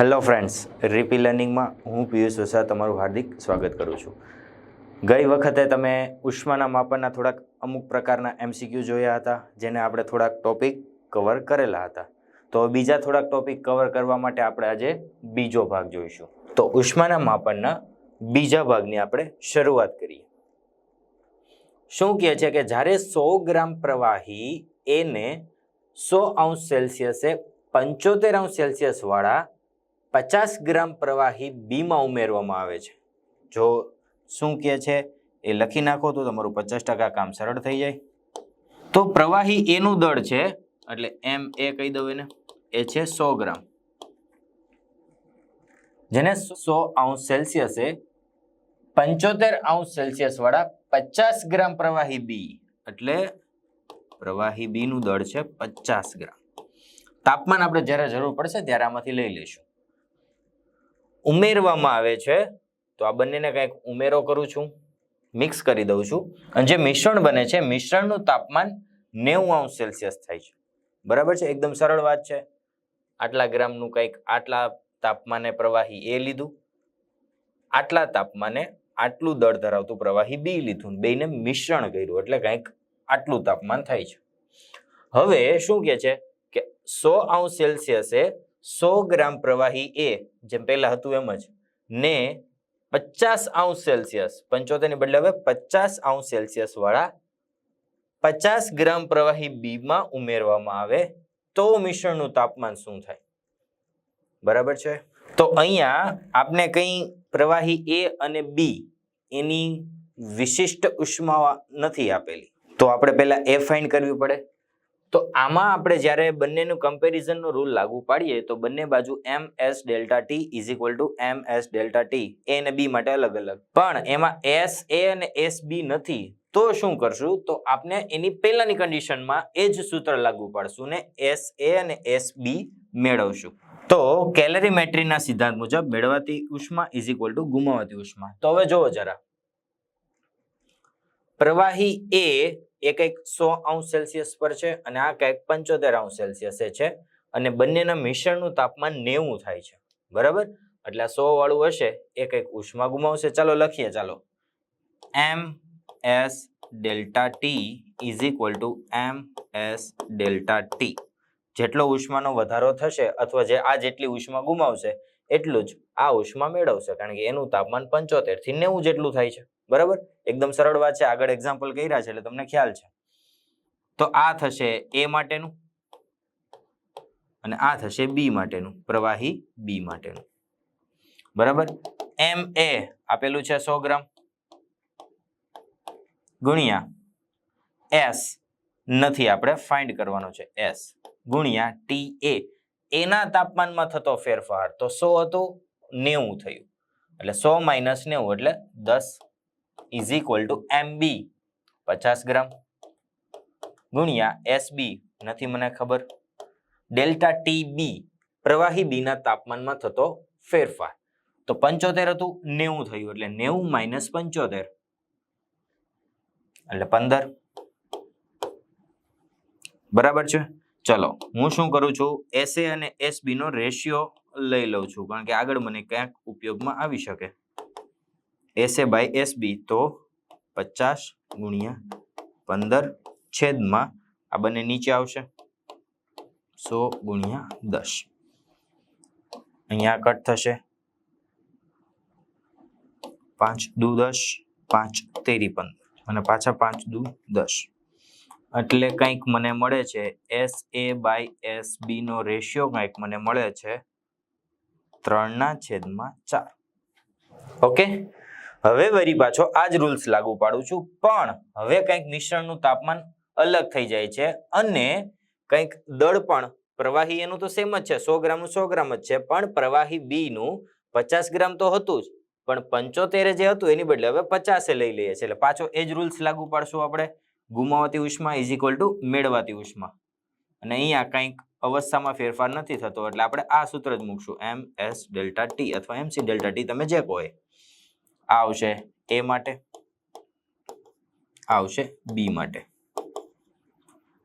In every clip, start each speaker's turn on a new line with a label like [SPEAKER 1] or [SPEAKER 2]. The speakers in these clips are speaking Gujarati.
[SPEAKER 1] હેલો ફ્રેન્ડ્સ, રીપી લર્નિંગમાં હું પિયુષ વસાવા તમારું હાર્દિક સ્વાગત કરું છું. ગઈ વખતે તમે ઉષ્માના માપનના થોડાક અમુક પ્રકારના MCQ જોયા હતા, જેને આપણે થોડાક ટોપિક કવર કરેલા હતા. તો બીજા થોડાક ટોપિક કવર કરવા માટે આપણે આજે બીજો ભાગ જોઈશું. તો ઉષ્માના માપનના બીજા ભાગની આપણે શરૂઆત કરીએ. શું કહે છે કે જ્યારે 100 ગ્રામ પ્રવાહી એને 100°C 75°C વાળા 50 ગ્રામ પ્રવાહી બીમાં ઉમેરવામાં આવે છે. જો શું કહે છે એ લખી નાખો તો તમારું 50% કામ સરળ થઈ જાય. તો પ્રવાહી એનું દળ છે, એટલે MA કહી દઉં એને, એ છે 100 ગ્રામ, જેને 100°C 75°C વાળા 50 ગ્રામ પ્રવાહી બી, એટલે પ્રવાહી બી નું દળ છે 50 ગ્રામ. તાપમાન આપણે જ્યારે જરૂર પડશે ત્યારે આમાંથી લઈ લઈશું. ઉમેરવામાં આવે છે, તો આ બંનેને કંઈક ઉમેરો કરું છું, મિક્સ કરી દઉં છું, અને જે મિશ્રણ બને છે મિશ્રણનું તાપમાન 90°C થાય છે. બરાબર છે, એકદમ સરળ વાત છે. આટલા ગ્રામનું કંઈક આટલા તાપમાને પ્રવાહી એ લીધું, આટલા તાપમાને આટલું દળ ધરાવતું પ્રવાહી બી લીધું, બેયને મિશ્રણ કર્યું એટલે કંઈક આટલું તાપમાન થાય છે. હવે શું કહે છે કે 100°C 100 ગ્રામ પ્રવાહી એ, જેમ પહેલા હતું એમ જ, ને 50°C 75 ની બદલે હવે 50°C વાળા 50 ગ્રામ પ્રવાહી બી માં ઉમેરવામાં આવે તો મિશ્રણનું તાપમાન શું થાય? બરાબર છે. તો અહીંયા આપણે કઈ પ્રવાહી એ અને બી એની વિશિષ્ટ ઉષ્મા નથી આપેલી, તો આપણે પહેલા એ ફાઇન્ડ કરવી પડે. તો આમાં આપણે જ્યારે બંનેનું કમ્પેરિઝનનો રૂલ લાગુ પાડીએ તો બંને બાજુ ms delta t ms delta t, એ અને બી માટે અલગ અલગ, પણ એમાં SA અને SB નથી. તો શું કરશું? તો આપણે એની પહેલાની કન્ડિશનમાં એ જ સૂત્ર લાગુ પાડશું ને SA અને SB મેળવશું. તો કેલરીમેટ્રીના સિદ્ધાંત મુજબ મેળવાતી ઉષ્મા ગુમાવાતી ઉષ્મા. તો હવે જોવો જરા, પ્રવાહી એ કંઈક 100°C પર છે અને આ કંઈક 75°C છે, અને બંનેના મિશ્રણનું તાપમાન 90 થાય છે. બરાબર, એટલે 100 વાળું હશે એ કંઈક ઉષ્મા ગુમાવશે. ચાલો લખીએ, ચાલો ms delta t ms delta t. જેટલો ઉષ્માનો વધારો થશે અથવા જે આ જેટલી ઉષ્મા ગુમાવશે એટલું જ આ ઉષ્મા મેળવશે, કારણ કે એનું તાપમાન 75 થી 90 જેટલું થાય છે. બરાબર, એકદમ સરળ વાત છે. આગળ એક્ઝામ્પલ કર્યા છે એટલે તમને ખ્યાલ છે. તો આ થશે એ માટેનું અને આ થશે બી માટેનું, પ્રવાહી બી માટેનું. બરાબર, MA આપેલું છે 100 ગ્રામ ગુણ્યા S નથી, આપણે ફાઇન્ડ કરવાનો છે, S ગુણ્યા TA, એના તાપમાનમાં થતો ફેરફાર. તો 100 હતું 90 થયું, એટલે 100 માઇનસ 90 એટલે 10 MB 50 ગ્રામ ગુણ્યા SB નથી મને ખબર, ડેલ્ટા TB પ્રવાહી બી ના તાપમાનમાં થતો ફેરફાર. તો 75 હતું 90 થયું, એટલે 90 માઇનસ 75 એટલે 15. બરાબર છે. ચલો હું શું કરું છું, SA અને SB નો રેશિયો લઈ લઉં છું, કારણ કે આગળ મને ક્યાંક ઉપયોગમાં આવી શકે. SA બાય SB તો 50 ગુણ્યા 15 છેદમાં આ બંને નીચે આવશે 100 ગુણ્યા 10. અહીંયા કટ થશે, 5 દુ 10, 5 તેરી 15 અને પાછા 5 દુ 10, એટલે કંઈક મને મળે છે SA બાય SB નો રેશિયો કંઈક મને મળે છે 3/4. ઓકે, હવે વળી પાછો આ જ રૂલ્સ લાગુ પાડું છું, પણ હવે કંઈક મિશ્રણનું તાપમાન અલગ થઈ જાય છે અને કંઈક દળ પણ, પ્રવાહી એનું તો સેમ જ છે, 100 ગ્રામનું 100 ગ્રામ જ છે, પણ પ્રવાહી બી નું 50 ગ્રામ તો હતું જ, પણ 75 જે હતું એની બદલે હવે 50 લઈ લઈએ છીએ, એટલે પાછો એ જ રૂલ્સ લાગુ પાડશું આપણે. ગુમાવાતી ઉષ્મા મેળવાતી ઉષ્મા, અને અહીંયા કંઈક અવસ્થામાં ફેરફાર નથી થતો, એટલે આપણે આ સૂત્ર જ મૂકશું, ms ડેલ્ટા t અથવા mc ડેલ્ટા t, તમે જે કહો એ. આ આવશે એ માટે, આવશે બી માટે.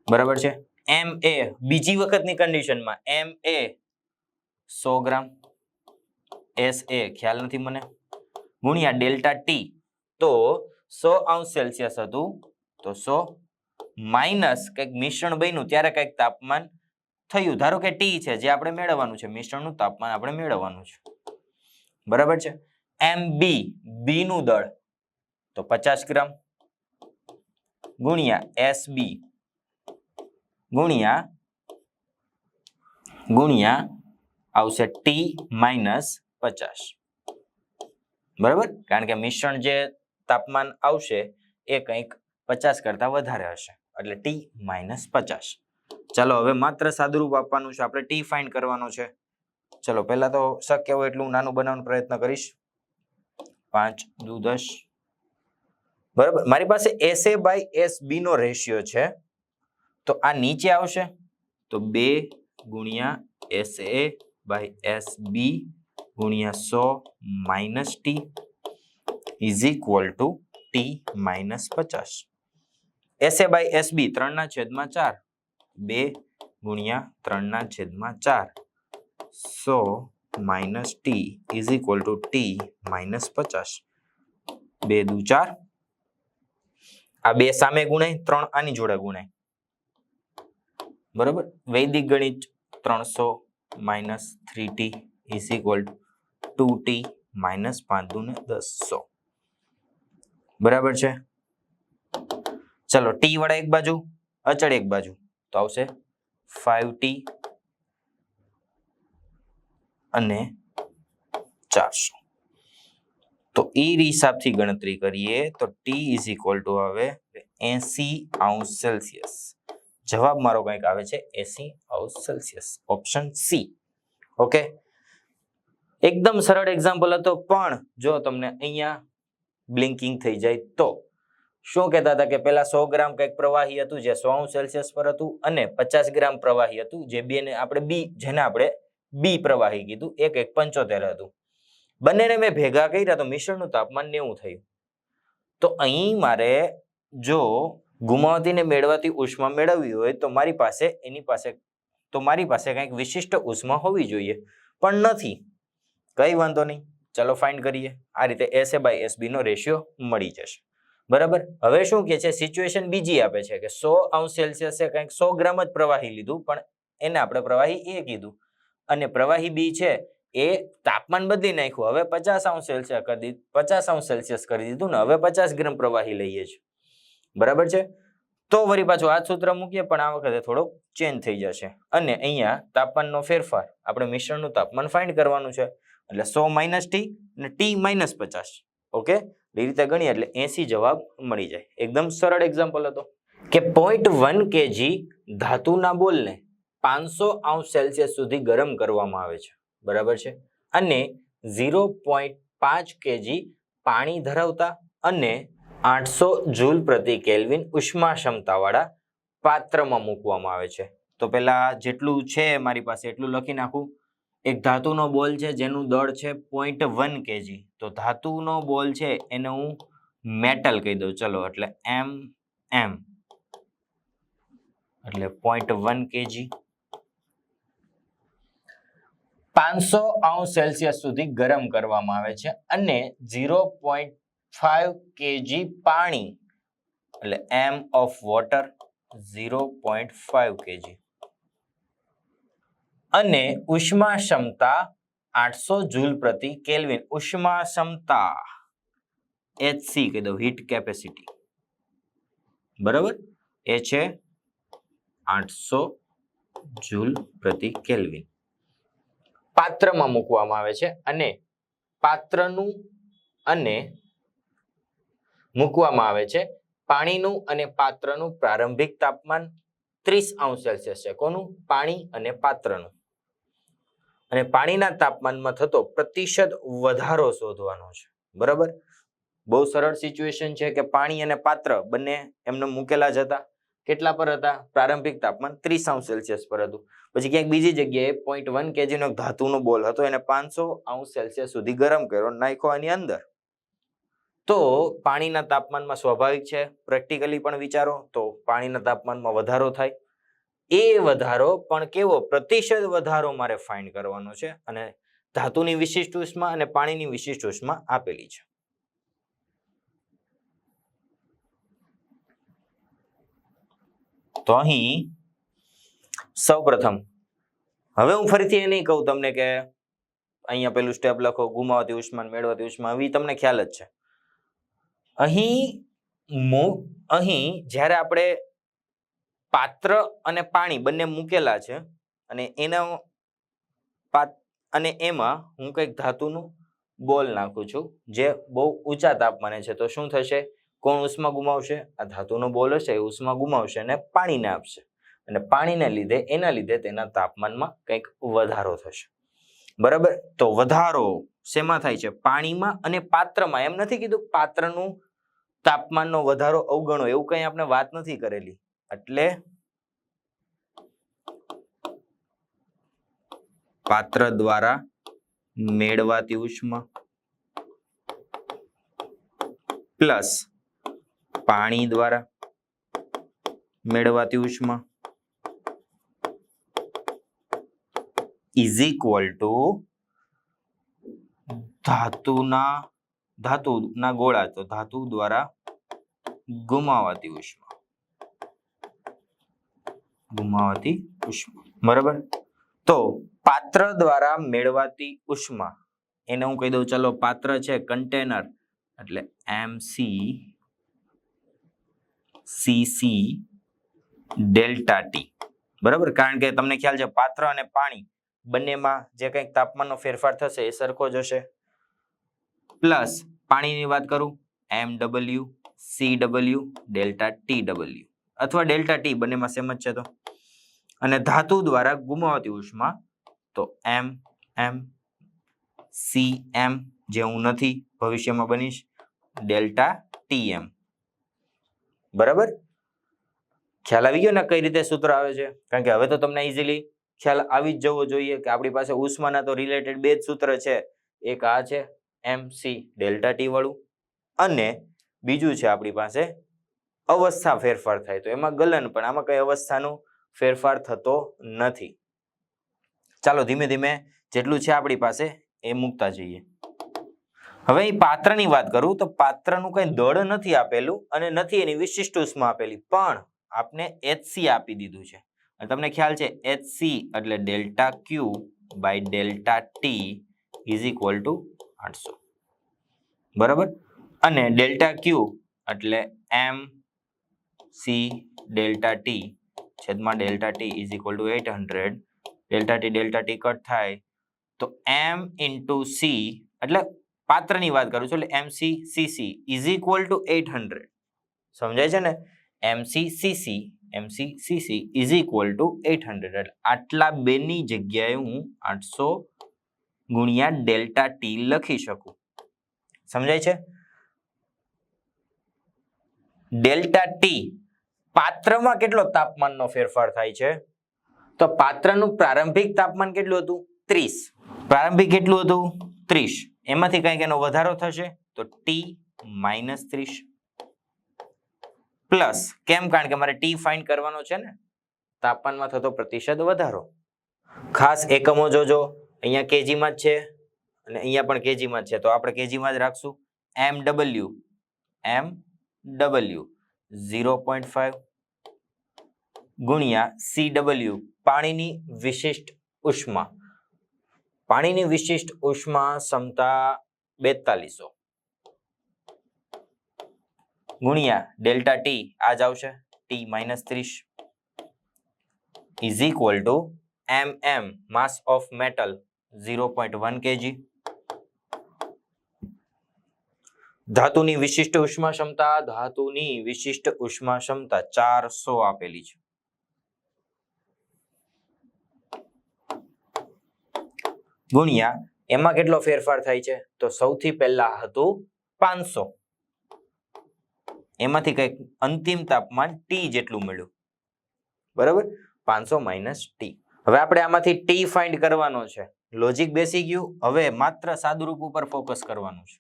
[SPEAKER 1] બરાબર છે. MA બીજી વખતની કન્ડિશનમાં MA 100 ગ્રામ SA ખ્યાલ નથી મને, ગુણ્યા ડેલ્ટા ટી, તો 100°C હતું, તો 100 માઇનસ કંઈક મિશ્રણ બન્યું ત્યારે કંઈક તાપમાન થયું, ધારો કે ટી છે જે આપણે મેળવવાનું છે, મિશ્રણનું તાપમાન આપણે મેળવવાનું છે, બરાબર છે. MB, બી નું દળ તો 50 ગ્રામ ગુણ્યા SB ગુણ્યા આવશે ટી માઇનસ 50, બરાબર, કારણ કે મિશ્રણ જે તાપમાન આવશે એ કંઈક 50 કરતા વધારે હશે, એટલે ટી માઇનસ 50. ચાલો હવે માત્ર સાદુરૂપ આપવાનું છે, આપણે ટી ફાઇન્ડ કરવાનો છે. ચલો પહેલા તો શક્ય હોય એટલું નાનું બનાવવાનો પ્રયત્ન કરીશ. 5 દુ 10, બરાબર. મારી પાસે SA/SB નો રેશિયો છે, તો આ નીચે આવશે, તો 2 ગુણ્યા SA/SB ગુણ્યા 100 minus T is equal two T minus 50. SA/SB 3/4, 2 ગુણ્યા 3/4, 100 minus T is equal two T minus 50. 2 દુ 4, આ 2 સામે ગુણાય, 3 આની જોડે ગુણાય, બરાબર. વૈદિક ગણિત 300 minus 3t is equal two 2t minus 5 દુ 10, 100, બરાબર છે. ચલો ટી વાળા એક બાજુ, અચળ એક બાજુ, તો આવશે 5t અને 400. તો એ હિસાબથી ગણતરી કરીએ તો ટી ઇઝ ઇક્વલ ટુ આવે 80°C. જવાબ મારો કંઈક આવે છે 80°C, ઓપ્શન સી. ઓકે, એકદમ સરળ એક્ઝામ્પલ હતો, પણ જો તમને અહીંયા બ્લિંકિંગ થઈ જાય તો શું કહેતા હતા કે પેલા 100 ગ્રામ કંઈક પ્રવાહી હતું જે 100°C પર હતું, અને 50 ગ્રામ પ્રવાહી હતું જે જેને આપણે બી પ્રવાહી કીધું, એક 75 હતું. બંનેને મેં ભેગા કર્યા તો મિશ્રણનું તાપમાન 90 થયું. તો અહીં મારે જો ગુમાવતી ને મેળવાતી ઉષ્મા મેળવવી હોય તો મારી પાસે કંઈક વિશિષ્ટ ઉષ્મા હોવી જોઈએ, પણ નથી. કઈ વાંધો નહીં, ચલો ફાઇન્ડ કરીએ. આ રીતે SA/SB નો રેશિયો મળી જશે, બરાબર. હવે શું કે છે, સિચ્યુએશન બીજી આપે છે કે 100°C કંઈક 100 ગ્રામ જ પ્રવાહી લીધું, પણ એને આપણે પ્રવાહી એ કીધું, અને પ્રવાહી બી છે એ તાપમાન બદલી નાખ્યું, હવે 50°C કરી દીધું ને હવે 50 ગ્રામ પ્રવાહી લઈએ છીએ, બરાબર છે. તો વળી પાછું આ સૂત્ર મૂકીએ, પણ આ વખતે થોડોક ચેન્જ થઈ જશે, અને અહીંયા તાપમાનનો ફેરફાર, આપણે મિશ્રણનું તાપમાન ફાઇન્ડ કરવાનું છે, એટલે 100 માઇનસ ટી અને ટી માઇનસ 50. ઓકે, એ રીતે ગણીએ એટલે 80 જવાબ મળી જાય. એકદમ સરળ એક્ઝામ્પલ હતો કે 0.1 kg ધાતુના બોલને 500°C સુધી ગરમ કરવામાં આવે છે, બરાબર છે, અને 0.5 kg પાણી ધરાવતા અને 800 જૂલ પ્રતિ કેલ્વિન ઉષ્મા ક્ષમતા વાળા પાત્રમાં મૂકવામાં આવે છે. તો પેલા જેટલું છે મારી પાસે એટલું લખી નાખું. એક ધાતુનો બોલ છે જેનું દળ છે 0.1 kg, તો ધાતુનો બોલ છે એને હું મેટલ કહી દઉં, ચલો, એટલે MM એટલે 0.1 kg 500°C સુધી ગરમ કરવામાં આવે છે, અને 0.5 kg પાણી એટલે M of water 0.5 kg, અને ઉષ્મા ક્ષમતા 800 જૂલ પ્રતિ કેલ્વિન. ઉષ્મા ક્ષમતા HC કહી દઉં, હીટ કેપેસિટી, બરાબર, એ છે 800 જૂલ પ્રતિ કેલ્વિન. પાત્રમાં મૂકવામાં આવે છે, અને પાત્રનું અને મૂકવામાં આવે છે. પાણીનું અને પાત્રનું પ્રારંભિક તાપમાન 30°C છે. કોનું? પાણી અને પાત્રનું. અને પાણીના તાપમાનમાં થતો પ્રતિશત વધારો શોધવાનો છે, બરાબર. બહુ સરળ સિચ્યુએશન છે કે પાણી અને પાત્ર બંને એમને મૂકેલા જ હતા. કેટલા પર હતા? પ્રારંભિક તાપમાન 30°C પર હતું. પછી ક્યાંક બીજી જગ્યાએ 0.1 kg નો ધાતુનો બોલ હતો, એને 500°C સુધી ગરમ કર્યો, નાખ્યો એની અંદર. તો પાણીના તાપમાનમાં સ્વાભાવિક છે, પ્રેક્ટિકલી પણ વિચારો તો પાણીના તાપમાનમાં વધારો થાય. એ વધારો પણ કેવો? પ્રતિશત વધારો મારે ફાઇન્ડ કરવાનો છે, અને ધાતુની વિશિષ્ટ ઉષ્મા અને પાણીની વિશિષ્ટ ઉષ્મા આપેલી છે. તો અહીં સૌપ્રથમ હવે હું ફરીથી એ નહીં કહું તમને કે અહીંયા પેલું સ્ટેપ લખો, ગુમાવતી ઉષ્મા મેળવતી ઉષ્મા, હવે તમને ખ્યાલ જ છે. અહીં જ્યારે આપણે પાત્ર અને પાણી બંને મૂકેલા છે અને એમાં હું કંઈક ધાતુનું બોલ નાખું છું જે બહુ ઊંચા તાપમાને છે, તો શું થશે? કોણ ઉષ્મા ગુમાવશે? આ ધાતુનો બોલ હશે એ ઉષ્મા ગુમાવશે અને પાણીને આપશે, અને પાણીને લીધે એના લીધે તેના તાપમાનમાં કંઈક વધારો થશે. બરાબર? તો વધારો શેમાં થાય છે? પાણીમાં અને પાત્રમાં. એમ નથી કીધું પાત્રનું તાપમાનનો વધારો અવગણો, એવું કંઈ આપણે વાત નથી કરેલી. એટલે પાત્ર દ્વારા મેળવાતી ઉષ્મા પ્લસ પાણી દ્વારા મેળવાતી ઉષ્મા ઇઝ ઇક્વલ ટુ ધાતુના ગોળા, તો ધાતુ દ્વારા ગુમાવાતી ઉષ્મા. બરાબર? તો પાત્ર દ્વારા મેળવાતી ઉષ્મા એને હું કહી દઉં, ચાલો પાત્ર છે કન્ટેનર, એટલે mc(cc) ડેલ્ટા ટી. બરાબર? કારણ કે તમને ખ્યાલ છે પાત્ર અને પાણી બંનેમાં જે કંઈક તાપમાનનો ફેરફાર થશે એ સરખો જ હશે. પ્લસ પાણીની વાત કરું, mw cw ડેલ્ટા tw અથવા ડેલ્ટા ટી, બંનેમાં સેમ જ છે. તો અને ધાતુ દ્વારા ગુમાવતી ઉષ્મા તો mm cm, જે હું નથી ભવિષ્યમાં બનીશ, ડેલ્ટા tm. બરાબર? ખ્યાલ આવી ગયો ને કઈ રીતે સૂત્ર આવે છે? કારણ કે હવે તો તમને ઇઝીલી ખ્યાલ આવી જ જવો જોઈએ કે આપણી પાસે ઉષ્માના તો રિલેટેડ બે જ સૂત્ર છે. એક આ છે mc ડેલ્ટા ટી વાળું, અને બીજું છે આપણી પાસે અવસ્થા ફેરફાર થાય તો એમાં ગલન, પણ આમાં કઈ અવસ્થાનો ફેરફાર થતો નથી. ચાલો ધીમે ધીમે જેટલું છે આપણી પાસે એ મૂકતા જઈએ. હવે એ પાત્રની વાત કરું તો પાત્રનું કઈ દળ નથી આપેલું અને નથી એની વિશિષ્ટ ઉષ્મા આપેલી, પણ આપને HC આપી દીધું છે. અને તમને ખ્યાલ છે HC એટલે delta Q by delta T is equal to 800. બરાબર? અને ડેલ્ટા ક્યુ એટલે mc ડેલ્ટા ટી છેદમાં delta T is equal to 800. Delta T cut થાય તો m ઇન્ટુ સી, એટલે પાત્રની વાત કરું છું, એટલે mc(cc) ઇઝ ઇક્વલ ટુ 800. સમજાય છે ને? mc(cc) is equal to 800. એટલે આટલા બેની જગ્યાએ હું 800 ગુણ્યા ડેલ્ટા ટી લખી શકું. સમજાય છે? ડેલ્ટા ટી પાત્રમાં કેટલો તાપમાનનો ફેરફાર થાય છે? તો પાત્રનું પ્રારંભિક તાપમાન કેટલું હતું? 30. પ્રારંભિક કેટલું હતું? 30. એમાંથી કંઈક એનો વધારો થશે તો T-30 પ્લસ, કેમ? કારણ કે મારે ટી ફાઇન્ડ કરવાનો છે ને, તાપમાનમાં થતો પ્રતિશત વધારો. ખાસ એકમો જોજો, અહીંયા કેજીમાં જ છે અને અહીંયા પણ કેજીમાં જ છે, તો આપણે કેજીમાં જ રાખશું. mw 0.5 ગુણ્યા cw પાણીની વિશિષ્ટ ઉષ્મા. પાણીની વિશિષ્ટ ઉષ્મા ક્ષમતા 4200 ગુણ્યા ડેલ્ટા ટી, આ જ આવશે T-30 is equal two mm mass of metal 0.1 kg. ધાતુની વિશિષ્ટ ઉષ્મા ક્ષમતા 400 આપેલી છે. ગુણ્યા એમાં કેટલો ફેરફાર થાય છે? તો સૌથી પહેલા હતું 500, એમાંથી કંઈક અંતિમ તાપમાન ટી જેટલું મળ્યું. બરાબર? 500 માઇનસ ટી. હવે આપણે આમાંથી ટી ફાઇન્ડ કરવાનો છે. લોજિક બેસી ગયું. હવે માત્ર સાદુરૂપ ઉપર ફોકસ કરવાનું છે.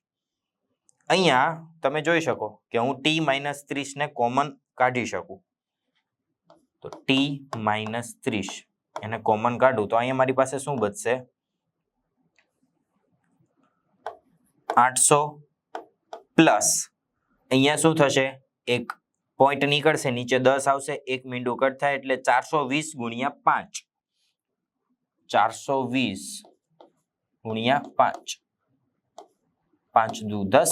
[SPEAKER 1] અહીંયા તમે જોઈ શકો કે હું T-30 ને કોમન કાઢી શકું, તો T-30 એને કોમન કાઢું તો અહીંયા મારી પાસે શું બચશે? 800 પ્લસ અહીંયા શું થશે, એક પોઈન્ટ નીકળશે, નીચે 10 આવશે, એક મીંડું કટ થાય એટલે 420 ગુણ્યા 5, 420 ગુણ્યા 5, 5 દુ 10,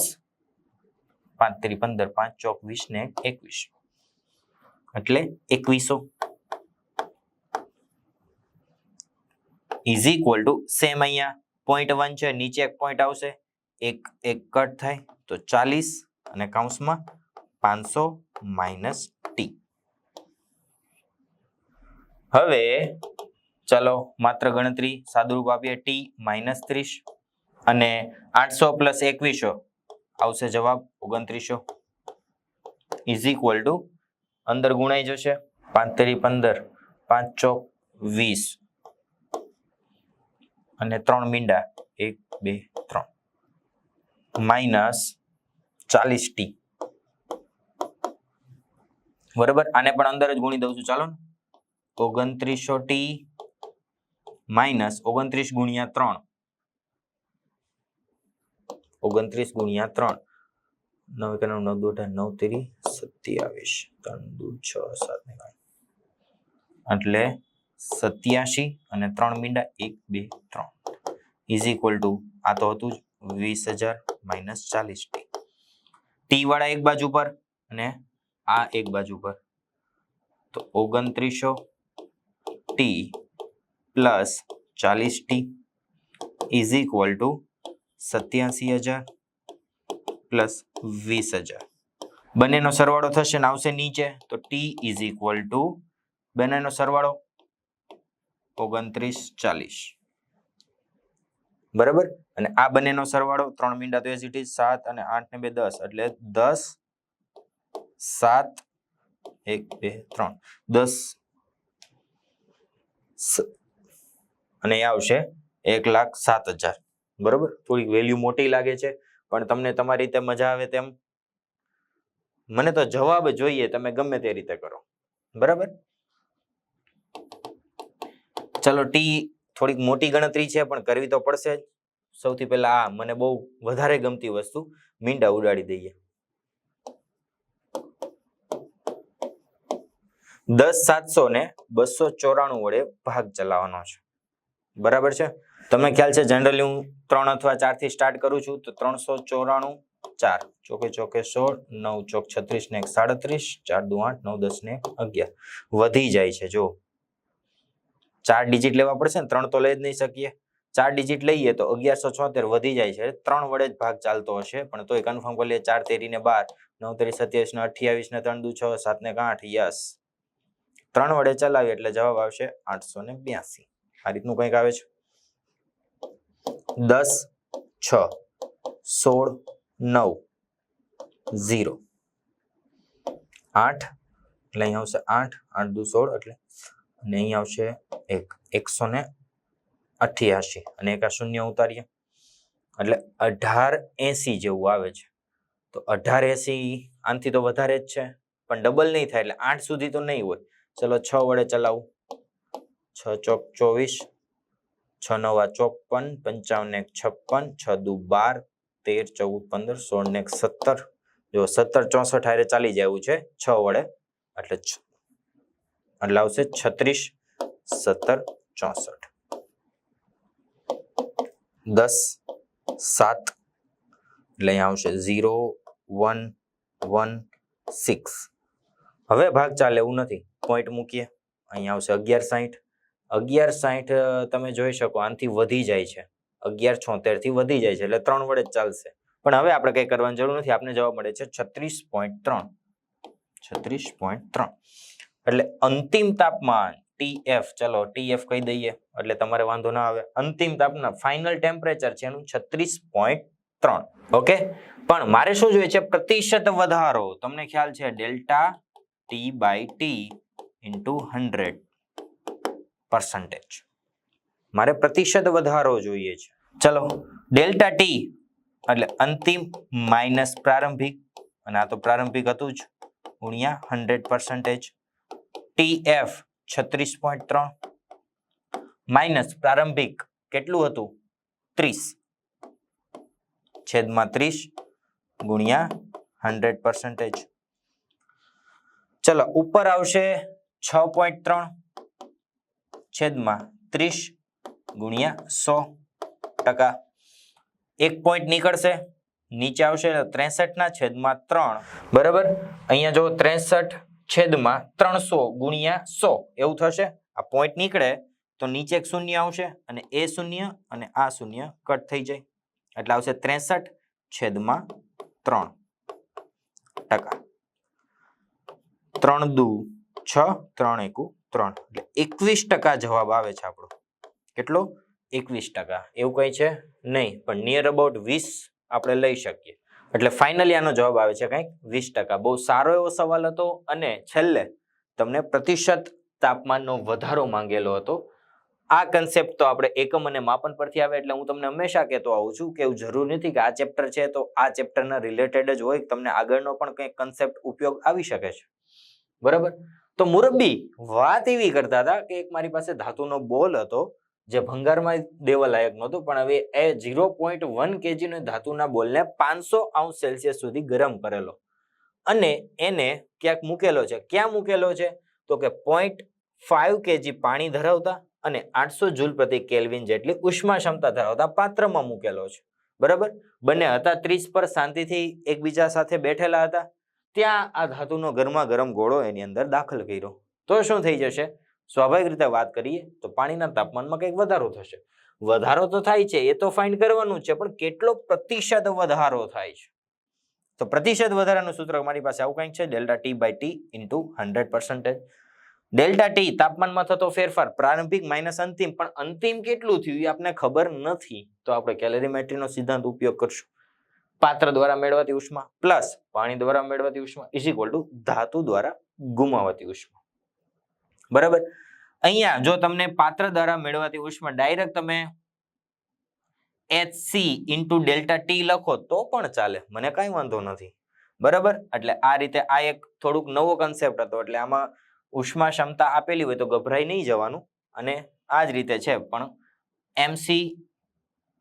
[SPEAKER 1] 5 તેરી 15, 5 ચોક 20 ને 21, એટલે 2100 ઇઝ ઇક્વલ ટુ સેમ અહીંયા 0.1 છે, નીચે એક પોઈન્ટ આવશે, એક કટ થાય તો 40 અને કૌંસમાં 500 માઇનસ ટી. હવે ચલો માત્ર ગણતરી સાદુરૂપ આપીએ, ટી માઇનસ 30 અને 800 પ્લસ 2100 આવશે જવાબ 2900 ઇઝ ઇક્વલ ટુ અંદર ગુણાઈ જશે 5 તેરી 15, 5 ચોક 20 અને 3 મીંડા 1 2 3 માઇનસ 40 ટી. બરાબર, આને પણ અંદર જ ગુણી દઉં છું, ચાલો ને. 2900 ટી માઇનસ 29 ગુણ્યા 3, 29 ગુણ્યા 3, 9 કે 9 2 9 તેરી 27, 3 દુ 6 7 ને 8 એટલે 87 અને 3 મીંડા 1 2 3 ઇઝ ઇક્વલ ટુ આ તો હતું જ 20000 માઇનસ 40 ટી. ટી વાળા એક બાજુ પર અને આ એક બાજુ પર, તો 2900 T plus 40 T is equal two 87000 plus 20000. બંનેનો સરવાળો થશે ને આવશે નીચે, તો ટી ઇઝ ઇક્વલ ટુ બંનેનો સરવાળો 2940. બરાબર, અને આ બંનેનો સરવાળો 3 મીંડા તો એઝ ઇટ ઇઝ 7 અને 8 ને 2 10 એટલે 10 7 1 2 3 10 અને એ આવશે 1,07,000. બરોબર, થોડી વેલ્યુ મોટી લાગે છે પણ તમને તમારી રીતે મજા આવે તેમ. મને તો જવાબ જોઈએ, તમે ગમે તે રીતે કરો. બરાબર, ચલો ટી થોડીક મોટી ગણતરી છે પણ કરવી તો પડશે જ. સૌથી પહેલા આ મને બહુ વધારે ગમતી વસ્તુ, મીંડા ઉડાડી દઈએ. 10,700 ને 294 વડે ભાગ ચલાવવાનો છે. બરાબર છે, તમને ખ્યાલ છે જનરલી હું 3 અથવા 4 થી સ્ટાર્ટ કરું છું, તો 394 4 ચોકે ચોકે 16 9 ચોક 36 ને 37 4 દુ 8 9 10 ને 11 વધી જાય છે. જો 4 ડિજિટ લેવા પડશે ને, 3 તો લઈ જ નહીં શકીએ. 4 ડિજિટ લઈએ તો 1176 વધી જાય છે. 3 વડે જ ભાગ ચાલતો હશે, પણ તોય કન્ફર્મ કરી લઈએ. 4 તેરી ને 12, 9 તેરી 27 ને 28 ને 3 દુ 6 7 ને 8, યસ 3 વડે ચલાવીએ એટલે જવાબ આવશે 882. આ રીતનું કંઈક આવે છે. 10 6 16 9 0 8 એટલે અહીં આવશે 8 8 દુ 16 એટલે, અને અહીં આવશે 188 અને એક આ શૂન્ય ઉતારીએ એટલે 1880 જેવું આવે છે. તો 1880 આનાથી તો વધારે જ છે, પણ ડબલ નહીં થાય એટલે 8 સુધી તો નહીં હોય. ચલો 6 વડે ચલાવું. 6 ચોક 24, 6 9 54, 55 ને 56, 6 દુ 12, 13 14 15 16 ને 17. જો 17 64 હારે ચાલી જાય છે 6 વડે, એટલે આવશે 36 17 64. 10 7 એટલે અહીંયા આવશે 0 1 1 6. હવે ભાગ ચાલે એવું નથી, પોઈન્ટ મૂકીએ. અહીંયા આવશે 1160. 1160 તમે જોઈ શકો આનાથી વધી જાય છે, 1176 થી વધી જાય છે, એટલે 3 વડે જ ચાલશે. પણ હવે આપણે કઈ કરવાની જરૂર નથી, આપણે જવાબ મળે છે 36.3. 36.3 એટલે અંતિમ તાપમાન TF, ચલો TF કહી દઈએ એટલે તમારે વાંધો ના આવે. અંતિમ તાપમાન ફાઇનલ ટેમ્પરેચર છે એનું 36.3. ઓકે, પણ મારે શું જોઈએ છે? પ્રતિશત વધારો. તમને ખ્યાલ છે ડેલ્ટા T/T into 100%. મારે પ્રતિશત વધારો જોઈએ છે. ચલો ડેલ્ટા ટી એટલે અંતિમ માઇનસ પ્રારંભિક, અને આ તો પ્રારંભિક હતું જ, ગુણ્યા 100%. TF 36.3 માઇનસ પ્રારંભિક કેટલું હતું? 30. છેદમાં 30 ગુણ્યા 100%. ચલો ઉપર આવશે 6.3 છેદમાં 30 ગુણ્યા 100%. એક પોઈન્ટ નીકળશે, નીચે આવશે 63 ના છેદમાં 3. બરાબર, અહીંયા જો 63 છેદમાં 300 ગુણ્યા 100 એવું થશે. આ પોઈન્ટ નીકળે તો નીચે એક શૂન્ય આવશે અને એ શૂન્ય અને આ શૂન્ય કટ થઈ જાય એટલે આવશે 63 છેદમાં 3%. 3 દુ 6, 3 એકુ 3 એટલે 21% જવાબ આવે છે આપણો. કેટલો? 21%. એવું કઈ છે નહીં, પણ નિયર અબાઉટ 20 આપણે લઈ શકીએ. એટલે ફાઇનલી આનો જવાબ આવે છે કંઈક 20%. બહુ સારો એવો સવાલ હતો અને છેલ્લે તમને પ્રતિશત તાપમાનનો વધારો માંગેલો હતો. આ કન્સેપ્ટ તો આપણે એકમ અને માપન પરથી આવે એટલે હું તમને હંમેશા કહેતો આવું છું કે એવું જરૂર નથી કે આ ચેપ્ટર છે તો આ ચેપ્ટરના રિલેટેડ જ હોય, તમને આગળનો પણ કંઈક કન્સેપ્ટ ઉપયોગ આવી શકે છે. બરાબર, તો મુરબ્બી વાત એવી કરતા હતા કે એક મારી પાસે ધાતુનો બોલ હતો જે ભંગારમાં દેવા લાયક નહોતો, પણ હવે એ 0.1 kg નો ધાતુના બોલને 500°C સુધી ગરમ કરેલો અને એને ક્યાંક મૂકેલો છે. ક્યાં મૂકેલો છે? તો કે 0.5 kg પાણી ધરાવતા અને 800 જૂલ પ્રતિ કેલ્વિન જેટલી ઉષ્મા ક્ષમતા ધરાવતા પાત્રમાં મૂકેલો છે. બરાબર, બંને હતા 30 પર શાંતિથી એકબીજા સાથે બેઠેલા હતા. ત્યાં આ ધાતુનો ગરમા ગરમ ગોળો એની અંદર દાખલ કર્યો તો શું થઈ જશે? સ્વાભાવિક રીતે વાત કરીએ તો પાણીના તાપમાનમાં કંઈક વધારો થશે. વધારો તો થાય છે, એ તો ફાઇન્ડ કરવાનું છે, પણ કેટલો પ્રતિશત વધારો થાય છે? તો પ્રતિશત વધારાનું સૂત્ર મારી પાસે આવું કંઈક છે, delta T by T into 100%. Delta T તાપમાનમાં થતો ફેરફાર પ્રારંભિક માઇનસ અંતિમ, પણ અંતિમ કેટલું થયું એ આપણને ખબર નથી, તો આપણે કેલરીમેટ્રીનો સિદ્ધાંત ઉપયોગ કરશું. પાત્ર દ્વારા મેળવાતી ઉષ્મા પ્લસ પાણી દ્વારા મેળવાતી ઉષ્મા ઇઝ ઇક્વલ ટુ ધાતુ દ્વારા ગુમાવાતી ઉષ્મા. બરાબર, અહીંયા જો તમને પાત્ર દ્વારા મેળવાતી ઉષ્મા ડાયરેક્ટ તમે HC ઇન્ટુ ડેલ્ટા ટી લખો તો પણ ચાલે, મને કાંઈ વાંધો નથી. બરાબર, એટલે આ રીતે આ એક થોડુંક નવો કન્સેપ્ટ હતો, એટલે આમાં ઉષ્મા ક્ષમતા આપેલી હોય તો ગભરાઈ નહીં જવાનું અને આ જ રીતે છે. પણ MC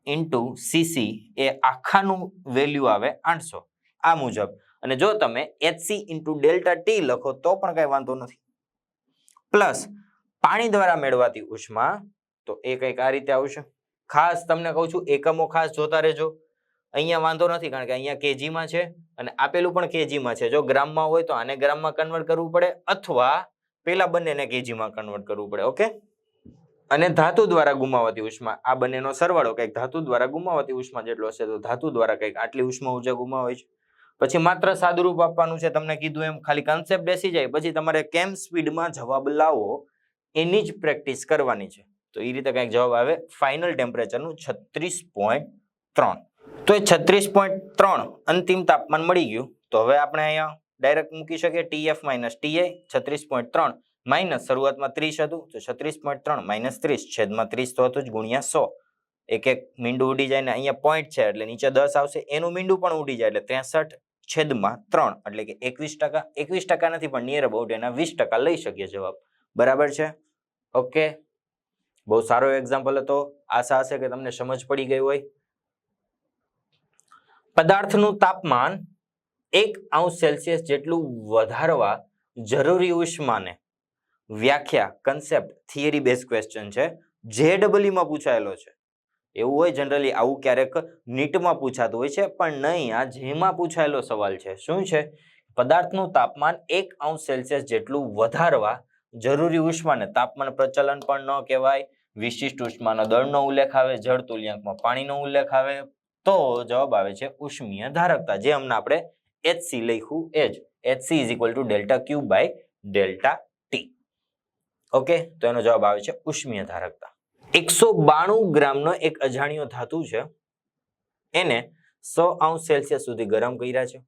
[SPEAKER 1] ઇન્ટુ CC એ આખાનું વેલ્યુ આવે 800 આ મુજબ, અને જો તમે HC ઇન્ટુ ડેલ્ટા ટી લખો તો પણ કઈ વાંધો નથી. પ્લસ પાણી દ્વારા મેળવાતી ઉષ્મા તો એ કંઈક આ રીતે આવશે. ખાસ તમને કહું છું એકમો ખાસ જોતા રહેજો. અહીંયા વાંધો નથી કારણ કે અહીંયા કેજીમાં છે અને આપેલું પણ કેજીમાં છે. જો ગ્રામમાં હોય તો આને ગ્રામમાં કન્વર્ટ કરવું પડે અથવા પેલા બંનેને કેજીમાં કન્વર્ટ કરવું પડે. ઓકે, અને ધાતુ દ્વારા ગુમાવાતી ઉષ્મા આ બંનેનો સરવાળો કંઈક ધાતુ દ્વારા ગુમાવાતી ઉષ્મા જેટલો હશે, તો ધાતુ દ્વારા કંઈક આટલી ઉષ્મા ઉર્જા ગુમાવે છે. પછી માત્ર સાદુરૂપ આપવાનું છે, તમને કીધું એમ ખાલી કન્સેપ્ટ બેસી જાય પછી તમારે કેમ સ્પીડમાં જવાબ લાવો એની જ પ્રેક્ટિસ કરવાની છે. તો એ રીતે કંઈક જવાબ આવે ફાઇનલ ટેમ્પરેચરનું 36.3. તો એ 36.3 અંતિમ તાપમાન મળી ગયું. તો હવે આપણે અહીંયા ડાયરેક્ટ મૂકી શકીએ TF માઇનસ TA 36.3 માઇનસ શરૂઆતમાં 30 હતું તો 36.3 માઇનસ 30 છેદમાં 30 તો હતું જ ગુણ્યા 100. એક એક મીંડું ઉડી જાય ને અહીંયા પોઈન્ટ છે એટલે નીચે 10 આવશે, એનું મીંડું પણ ઉડી જાય એટલે 63 છેદમાં 3 એટલે કે 21%. 21% નથી પણ નિયર અબાઉટ એના 20% લઈ શકીએ જવાબ. બરાબર છે? ઓકે, બહુ સારો એક્ઝામ્પલ હતો. આશા હશે કે તમને સમજ પડી ગઈ હોય. પદાર્થનું તાપમાન 1°C જેટલું વધારવા જરૂરી ઉષ્માને વ્યાખ્યા કન્સેપ્ટ થિયરી બેઝ ક્વેશ્ચન છે, JEE માં પૂછાયેલો છે. એવું હોય જનરલી આવું ક્યારેક નીટમાં પૂછાતું હોય છે, પણ નહીં, આ જેમાં પૂછાયેલો સવાલ છે. શું છે? પદાર્થનું તાપમાન 1°C જેટલું વધારવા જરૂરી ઉષ્માને તાપમાન પ્રચલન પણ ન કહેવાય, વિશિષ્ટ ઉષ્માનો દળનો ઉલ્લેખ આવે, જળ તુલ્યાંકમાં પાણીનો ઉલ્લેખ આવે, તો જવાબ આવે છે ઉષ્મીય ધારકતા, જે હમણાં આપણે HC લખ્યું એ જ. HC is equal to delta Q by delta T. Okay, તો એનો જવાબ આવે છે ઉષ્મીય ધારકતા. 192 ગ્રામનો એક અજાણ્યો ધાતુ છે, એને 100°C સુધી ગરમ કર્યા છે,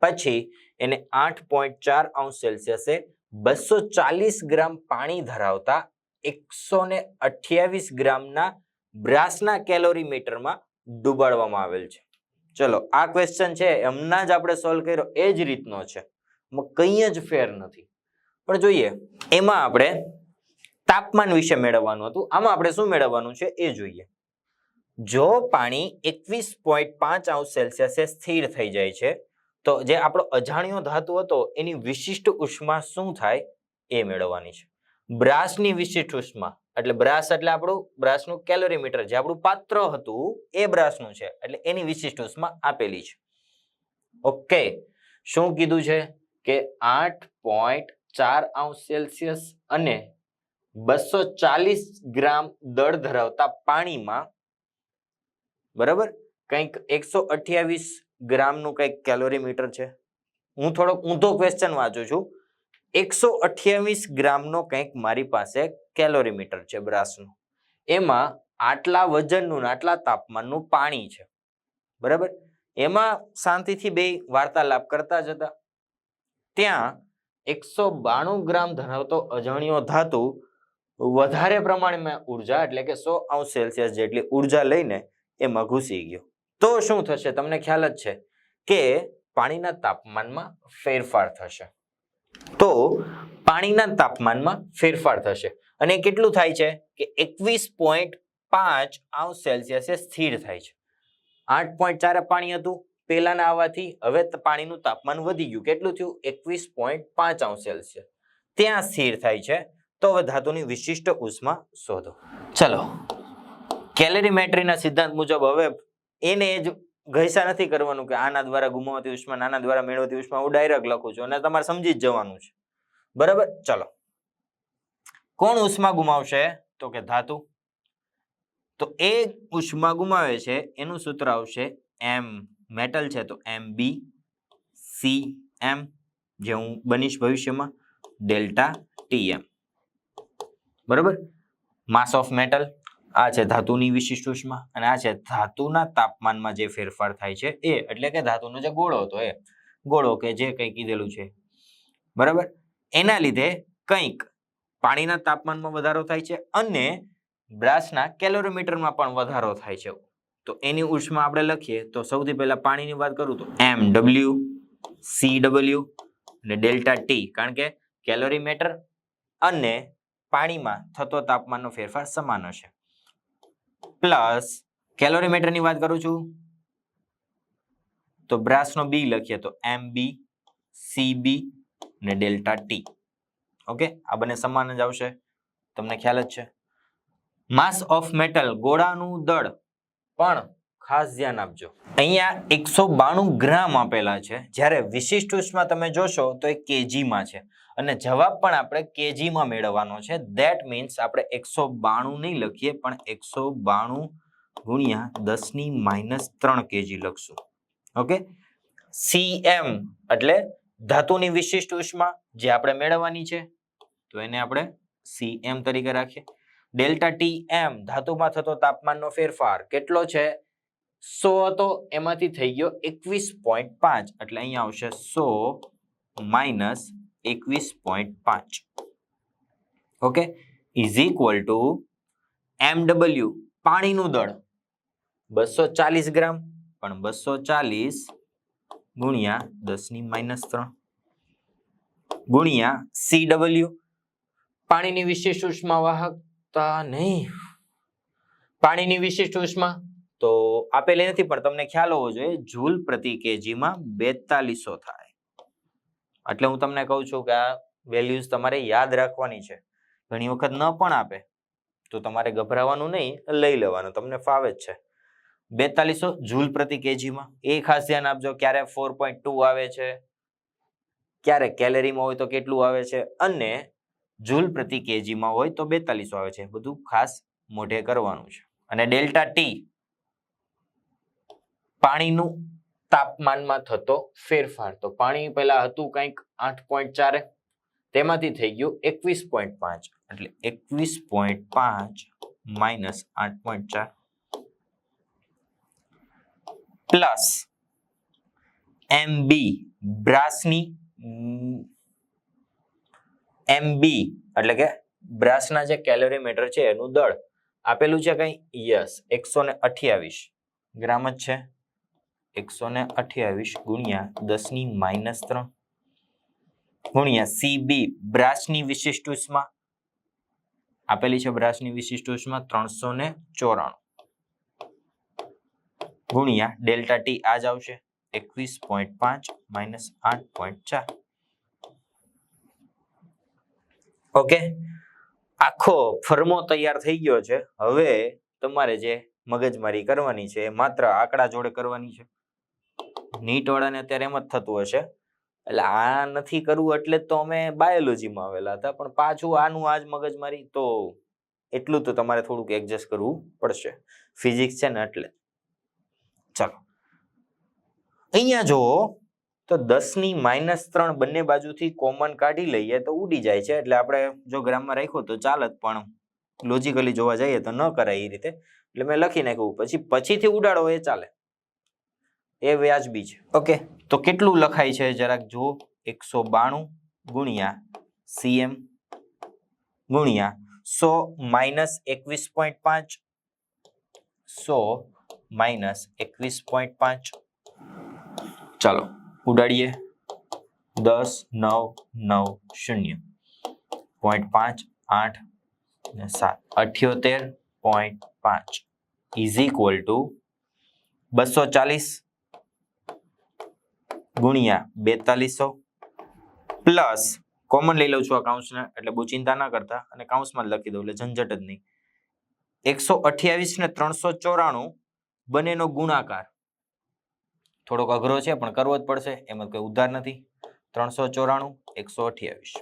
[SPEAKER 1] પછી એને 8.4°C 240 ગ્રામ પાણી ધરાવતા 128 ગ્રામના બ્રાસના કેલોરીમીટરમાં ડુબાડવામાં આવેલ છે. ચલો, આ ક્વેશ્ચન છે હમણાં જ આપણે સોલ્વ કર્યો એ જ રીતનો છે, કંઈ જ ફેર નથી. પણ જોઈએ એમાં આપણે તાપમાન વિશે મેળવવાનું હતું, આમાં આપણે શું મેળવવાનું છે એ જોઈએ. જો પાણી 21.5 અંશ સેલ્સિયસે સ્થિર થઈ જાય છે તો જે આપણો અજાણ્યો ધાતુ હતો એની વિશિષ્ટ ઉષ્મા શું થાય એ મેળવવાની છે. બ્રાસની વિશિષ્ટ ઉષ્મા એટલે બ્રાસ એટલે આપણું બ્રાસનું કેલોરીમીટર જે આપણું પાત્ર હતું એ બ્રાસનું છે એટલે એની વિશિષ્ટ ઉષ્મા આપેલી છે. ઓકે, શું કીધું છે કે 8.4 અંશ સેલ્સિયસ અને 240 ગ્રામ દળ ધરાવતા પાણીમાં બરાબર કંઈક 128 ગ્રામનું કંઈક કેલોરીમીટર છે. હું થોડોક ઊંધો ક્વેશ્ચન વાંચું છું. 128 ગ્રામનો કંઈક મારી પાસે કેલોરીમીટર છે બ્રાસનું. એમાં આટલા વજનનું આટલા તાપમાનનું પાણી છે બરાબર. એમાં શાંતિથી બે વાર્તાલાપ કરતા જ હતા. ત્યાં 192 ગ્રામ ધરાવતો અજાણ્યો ધાતુ વધારે પ્રમાણમાં ઉર્જા એટલે કે 100 અંશ સેલ્સિયસ જેટલી ઉર્જા લઈને એમાં ઘૂસી ગયો. તો શું થશે? તમને ખ્યાલ જ છે કે પાણીના તાપમાનમાં ફેરફાર થશે. તો પાણીના તાપમાનમાં ફેરફાર થશે અને કેટલું થાય છે કે 21.5 અંશ સેલ્સિયસે સ્થિર થાય છે. 8.4 પાણી હતું પહેલાના આવવાથી હવે પાણીનું તાપમાન વધી ગયું. કેટલું થયું? 21.5 અંશ સેલ્સિયસ ત્યાં સ્થિર થાય છે. તો હવે ધાતુની વિશિષ્ટ ઉષ્મા શોધો. ચલો, કેલરીમેટ્રીના સિદ્ધાંત મુજબ હવે એને જ ઘસા નથી કરવાનું કે આના દ્વારા ગુમાવતી ઉષ્મા આના દ્વારા મેળવતી ઉષ્મા હું ડાયરેક્ટ લખું છું અને તમારે સમજી જ જવાનું છે બરાબર. ચલો, કોણ ઉષ્મા ગુમાવશે? તો કે ધાતુ. તો એ ઉષ્મા ગુમાવે છે એનું સૂત્ર આવશે એમ. મેટલ છે તો Mb Cm જે હું બનીશ ભવિષ્યમાં ડેલ્ટા Tm બરાબર. માસ ઓફ મેટલ આ છે ધાતુની વિશિષ્ટ ઉષ્મા અને આ છે ધાતુના તાપમાનમાં જે ફેરફાર થાય છે એ એટલે કે ધાતુનો જે ગોળો હતો એ ગોળો કે જે કંઈ કીધેલું છે બરાબર. એના લીધે કંઈક પાણીના તાપમાનમાં વધારો થાય છે અને બ્રાસના કેલોરીમીટરમાં પણ વધારો થાય છે. તો એની ઉષ્મા આપણે લખીએ તો સૌથી પહેલા પાણીની વાત કરું તો Mw Cw અને ડેલ્ટા T કારણ કે કેલોરીમીટર અને પાણીમાં થતો તાપમાનનો ફેરફાર સમાન હશે. પ્લસ કેલોરીમીટરની વાત કરું છું તો બ્રાસનો B લખીએ તો Mb Cb અને ડેલ્ટા T. ઓકે, આ બંને સમાન જ આવશે, તમને ખ્યાલ જ છે. માસ ઓફ મેટલ ગોળાનું દળ પણ ખાસ ધ્યાન આપજો. અહીંયા 192 ગ્રામ આપેલા છે જ્યારે વિશિષ્ટ ઉષ્મા તમે જોશો તો એ કેજીમાં છે અને જવાબ પણ આપણે કેજીમાં મેળવવાનો છે. ધેટ મીન્સ આપણે 192 નહીં લખીએ પણ 192 ગુણ્યા 10⁻³ કેજી લખશું. ઓકે, Cm એટલે ધાતુની વિશિષ્ટ ઉષ્મા જે આપણે મેળવવાની છે તો એને આપણે Cm તરીકે રાખીએ. ડેલ્ટા Tm ધાતુમાં થતો તાપમાનનો ફેરફાર કેટલો છે? 100 હતો એમાંથી થઈ ગયો 21.5 એટલે અહીંયા આવશે 100 - 21.5. Okay, is equal two Mw પાણીનું દળ 240 ગ્રામ પણ 240 ગુણ્યા 10⁻³ ગુણ્યા Cw પાણીની વિશિષ્ટ ઉષ્મા વાહકતા નહીં પાણીની વિશિષ્ટ ઉષ્મા તો આપેલી નથી પણ તમને ખ્યાલ હોવો જોઈએ જૂલ પ્રતિ કેજીમાં 4200 થાય. એટલે હું તમને કહું છું કે આ વેલ્યુઝ તમારે યાદ રાખવાની છે. ઘણી વખત ન પણ આપે તો તમારે ગભરાવાનું નહીં, લઈ લેવાનું, તમને ફાવે જ છે. 4200 જૂલ પ્રતિ કેજીમાં. એ ખાસ ધ્યાન આપજો. ક્યારે 4.2 આવે છે, ક્યારે કેલેરીમાં હોય તો કેટલું આવે છે અને જૂલ પ્રતિ કેજીમાં હોય તો 4200 આવે છે. બધું ખાસ મોઢે કરવાનું છે. અને ડેલ્ટા T પાણીનું તાપમાનમાં થતો ફેરફાર. તો પાણી પહેલા હતું કંઈક 8.4 તેમાંથી થઈ ગયું 21.5 એટલે 21.5 - 8.4 પ્લસ Mb બ્રાસની Mb એટલે કે બ્રાસના જે કેલોરીમીટર છે એનું દળ આપેલું છે કઈ? યસ, 128 ગ્રામ જ છે. 128 ગુણ્યા 10⁻³ ગુણ્યા Cb બ્રાસની વિશિષ્ટ ઉષ્મા આપેલી છે. બ્રાસની વિશિષ્ટ ઉષ્મા 394 ગુણ્યા ડેલ્ટા ટી આ જ આવશે 21.5 માઇનસ 8.4. ઓકે, આખો ફર્મો તૈયાર થઈ ગયો છે. હવે તમારે જે મગજમારી કરવાની છે એ માત્ર આંકડા જોડે કરવાની છે. નીટ વાળાને અત્યારે એમ જ થતું હશે, એટલે આ નથી કરવું એટલે તો અમે બાયોલોજીમાં આવેલા હતા, પણ પાછું આનું આજ મગજમારી, તો એટલું તો તમારે થોડુંક એડજસ્ટ કરવું પડશે. ફિઝિક્સ છે ને એટલે. ચાલો અહીંયા જો તો 10⁻³ બંને બાજુથી કોમન કાઢી લઈએ તો ઉડી જાય છે, એટલે આપણે જો ગ્રામમાં રાખ્યો તો ચાલત, પણ લોજિકલી જોવા જઈએ તો ન કરાય એ રીતે, એટલે મેં લખી નાખ્યું. પછીથી ઉડાડો એ ચાલે, એ વ્યાજબી છે. ઓકે, તો કેટલું લખાય છે જરાક જો, 192 ગુણ્યા cm ગુણ્યા 100 માઇનસ 21.5, 100 માઇનસ 21.5. ચાલો ઉડાડીએ. 10 9 9 0 0.5 8 ને 7 78.5 ઇઝ ઇક્વલ ટુ 240 ગુણ્યા 4200 પ્લસ કોમન લઈ લઉં છું આ કાઉન્સને, એટલે બહુ ચિંતા ના કરતા, અને કાઉન્સમાં લખી દઉં એટલે ઝંઝટ જ નહીં. 128 ને 394 બંનેનો ગુણાકાર થોડોક અઘરો છે પણ કરવો જ પડશે, એમાં કોઈ ઉધાર નથી. 394 128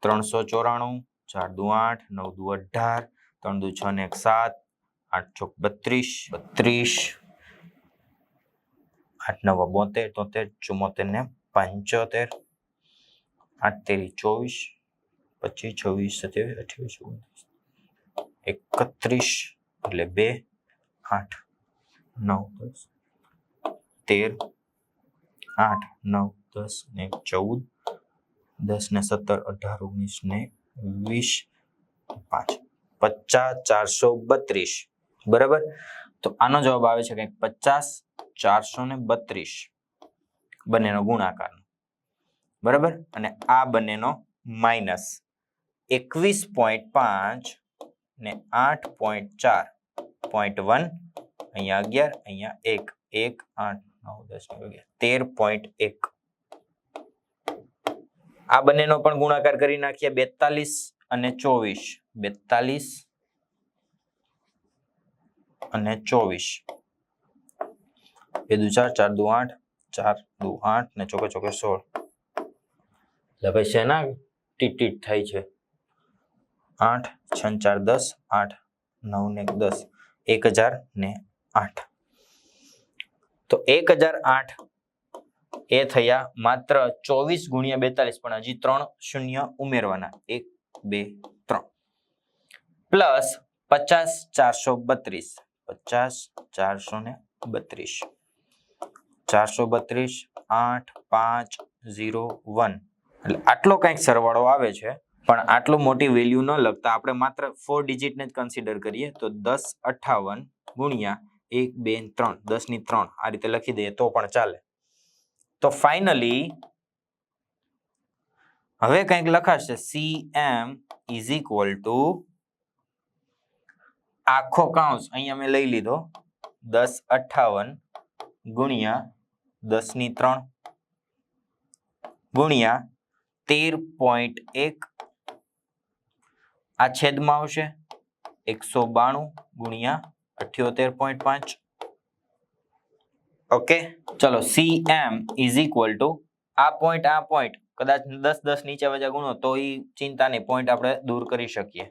[SPEAKER 1] 394 4 દુ 8 9 દુ 18 3 દુ 6 ને 1 7 8 ચોક 32 32 8 9 72 73 74 ને 75 8 તેરી 24 25 26 27 28 31 એટલે 2 8 9 10 13 8 9 10 ને 14 10 ને 17 18 19 ને 20 5 50 432. બરાબર, તો આનો જવાબ આવે છે કંઈક 50 432 બંનેનો ગુણાકાર. બરાબર, અને આ બંનેનો માઇનસ 21.5 ને 8.4.1, અહીંયા 11 અહીંયા 1 1 8 9 10 11 13.1. આ બંનેનો પણ ગુણાકાર કરી નાખીએ. 42 અને 24 42 અને 24 2 દુ 4 4 દુ 8 4 દુ 8 ને ચોકે ચોકે 16. એટલે ભાઈ શેના ટીટ થાય છે? 8 6 4 10 8 9 ને 10 1008. તો 1008 એ થયા માત્ર 24 ગુણ્યા 42, પણ હજી 3 શૂન્ય ઉમેરવાના, 1 2 3 પ્લસ 50 432 50 432 432 8 5 0 1, એટલે આટલો કંઈક સરવાળો આવે છે. પણ આટલું મોટી વેલ્યુ ન લગતા આપણે માત્ર 4 ડિજિટને જ કન્સિડર કરીએ તો 1058 ગુણ્યા 1 2 3 10 ની 3 આ રીતે લખી દઈએ તો પણ ચાલે. તો ફાઇનલી હવે કંઈક લખાશે cm ઇઝ ઇક્વલ ટુ આખો કાઉન્સ અહીંયા મેં લઈ લીધો 1058 ગુણ્યા 10 ની 3 ગુણ્યા 13.1, આ છેદમાં આવશે 192 ગુણ્યા 78.5. ઓકે, ચલો cm ઇઝ ઇક્વલ ટુ આ પોઈન્ટ કદાચ 10 10 નીચે વજા ગુણો તો એ ચિંતા નહીં, પોઈન્ટ આપણે દૂર કરી શકીએ.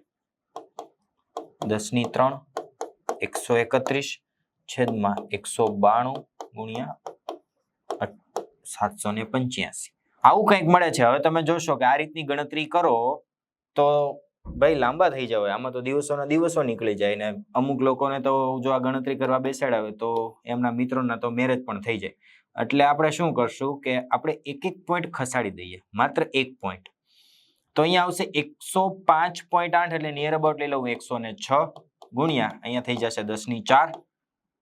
[SPEAKER 1] 10 ની 3 131 છેદમાં 192 ગુણ્યા 785. આવું કંઈક મળે છે. હવે તમે જોશો કે આ રીતની ગણતરી કરો તો ભાઈ લાંબા થઈ જાય. આમાં તો દિવસોના દિવસો નીકળી જાય, ને અમુક લોકોને તો જો આ ગણતરી કરવા બેસાડાવે તો એમના મિત્રોના તો મેરેજ પણ થઈ જાય. એટલે આપણે શું કરશું કે આપણે એક એક પોઈન્ટ ખસાડી દઈએ, માત્ર એક પોઈન્ટ. તો અહીંયા આવશે 105.8, એટલે નિયર અબાઉટ લઈ લઉં 106 ગુણ્યા અહીંયા થઈ જશે 10 ની 4.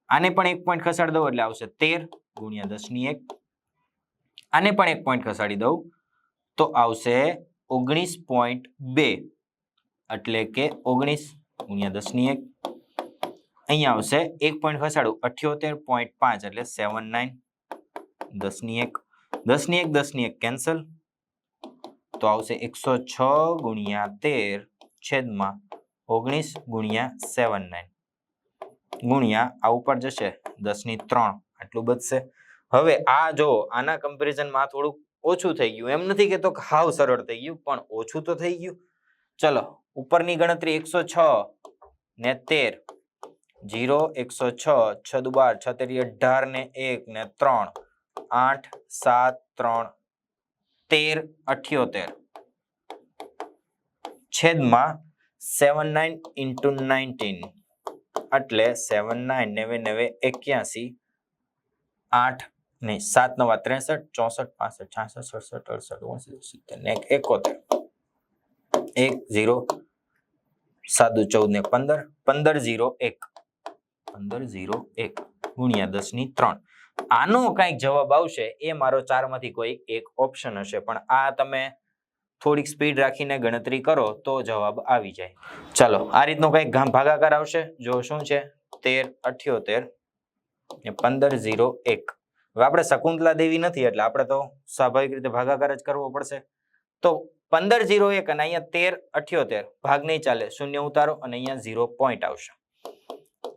[SPEAKER 1] આને પણ એક પોઈન્ટ ખસાડી દઉં એટલે આવશે 13 ગુણ્યા 10 ની 1. આને પણ એક પોઈન્ટ ખસાડી દઉં તો આવશે 19.2, એટલે કે 19 ગુણ્યા 10 ની 1. અહીંયા આવશે 1 પોઈન્ટ ખસાડું 78.5 એટલે 79 10 ની 1 10 ની 1 10 ની 1 કેન્સલ તો આવશે 106 ગુણ્યા 13 છેદમાં 19 ગુણ્યા 79 ગુણ્યા આ ઉપર જશે 10 ની 3 આટલું બચશે. હવે આ જો આના કમ્પેરિઝનમાં થોડુંક ઓછું થઈ ગયું, એમ નથી કેતો કે હાવ સરળ થઈ ગયું, પણ ઓછું તો થઈ ગયું. ચલો ઉપરની ગણતરી 106 ને 13 0 106 6 દુ 12 6 તેરી 18 ને 1 ને 3 8 7 3 13 78 છેદમાં 79 into 19 એટલે 79 9 9 81 8 નહીં 7 9 63 64 65 66 67 68 69 71 1 0 7 14 ને 15 15 0 1 15 0 1 ગુણ્યા 10 ની 3 આનો કઈક જવાબ આવશે એ મારો 4 માંથી કોઈ એક ઓપ્શન હશે, પણ આ તમે થોડીક સ્પીડ રાખીને ગણતરી કરો તો જવાબ આવી જાય. ચાલો આ રીતનો કઈક ભાગાકાર આવશે. જો શું છે 13 78 ને 15 0 1. હવે આપણે શકુંતલા દેવી નથી એટલે આપણે તો સ્વાભાવિક રીતે ભાગાકાર જ કરવો પડશે. તો 15 0 1 અને અહીંયા 13 78 ભાગ નહીં ચાલે, શૂન્ય ઉતારો અને અહીંયા 0 પોઈન્ટ આવશે.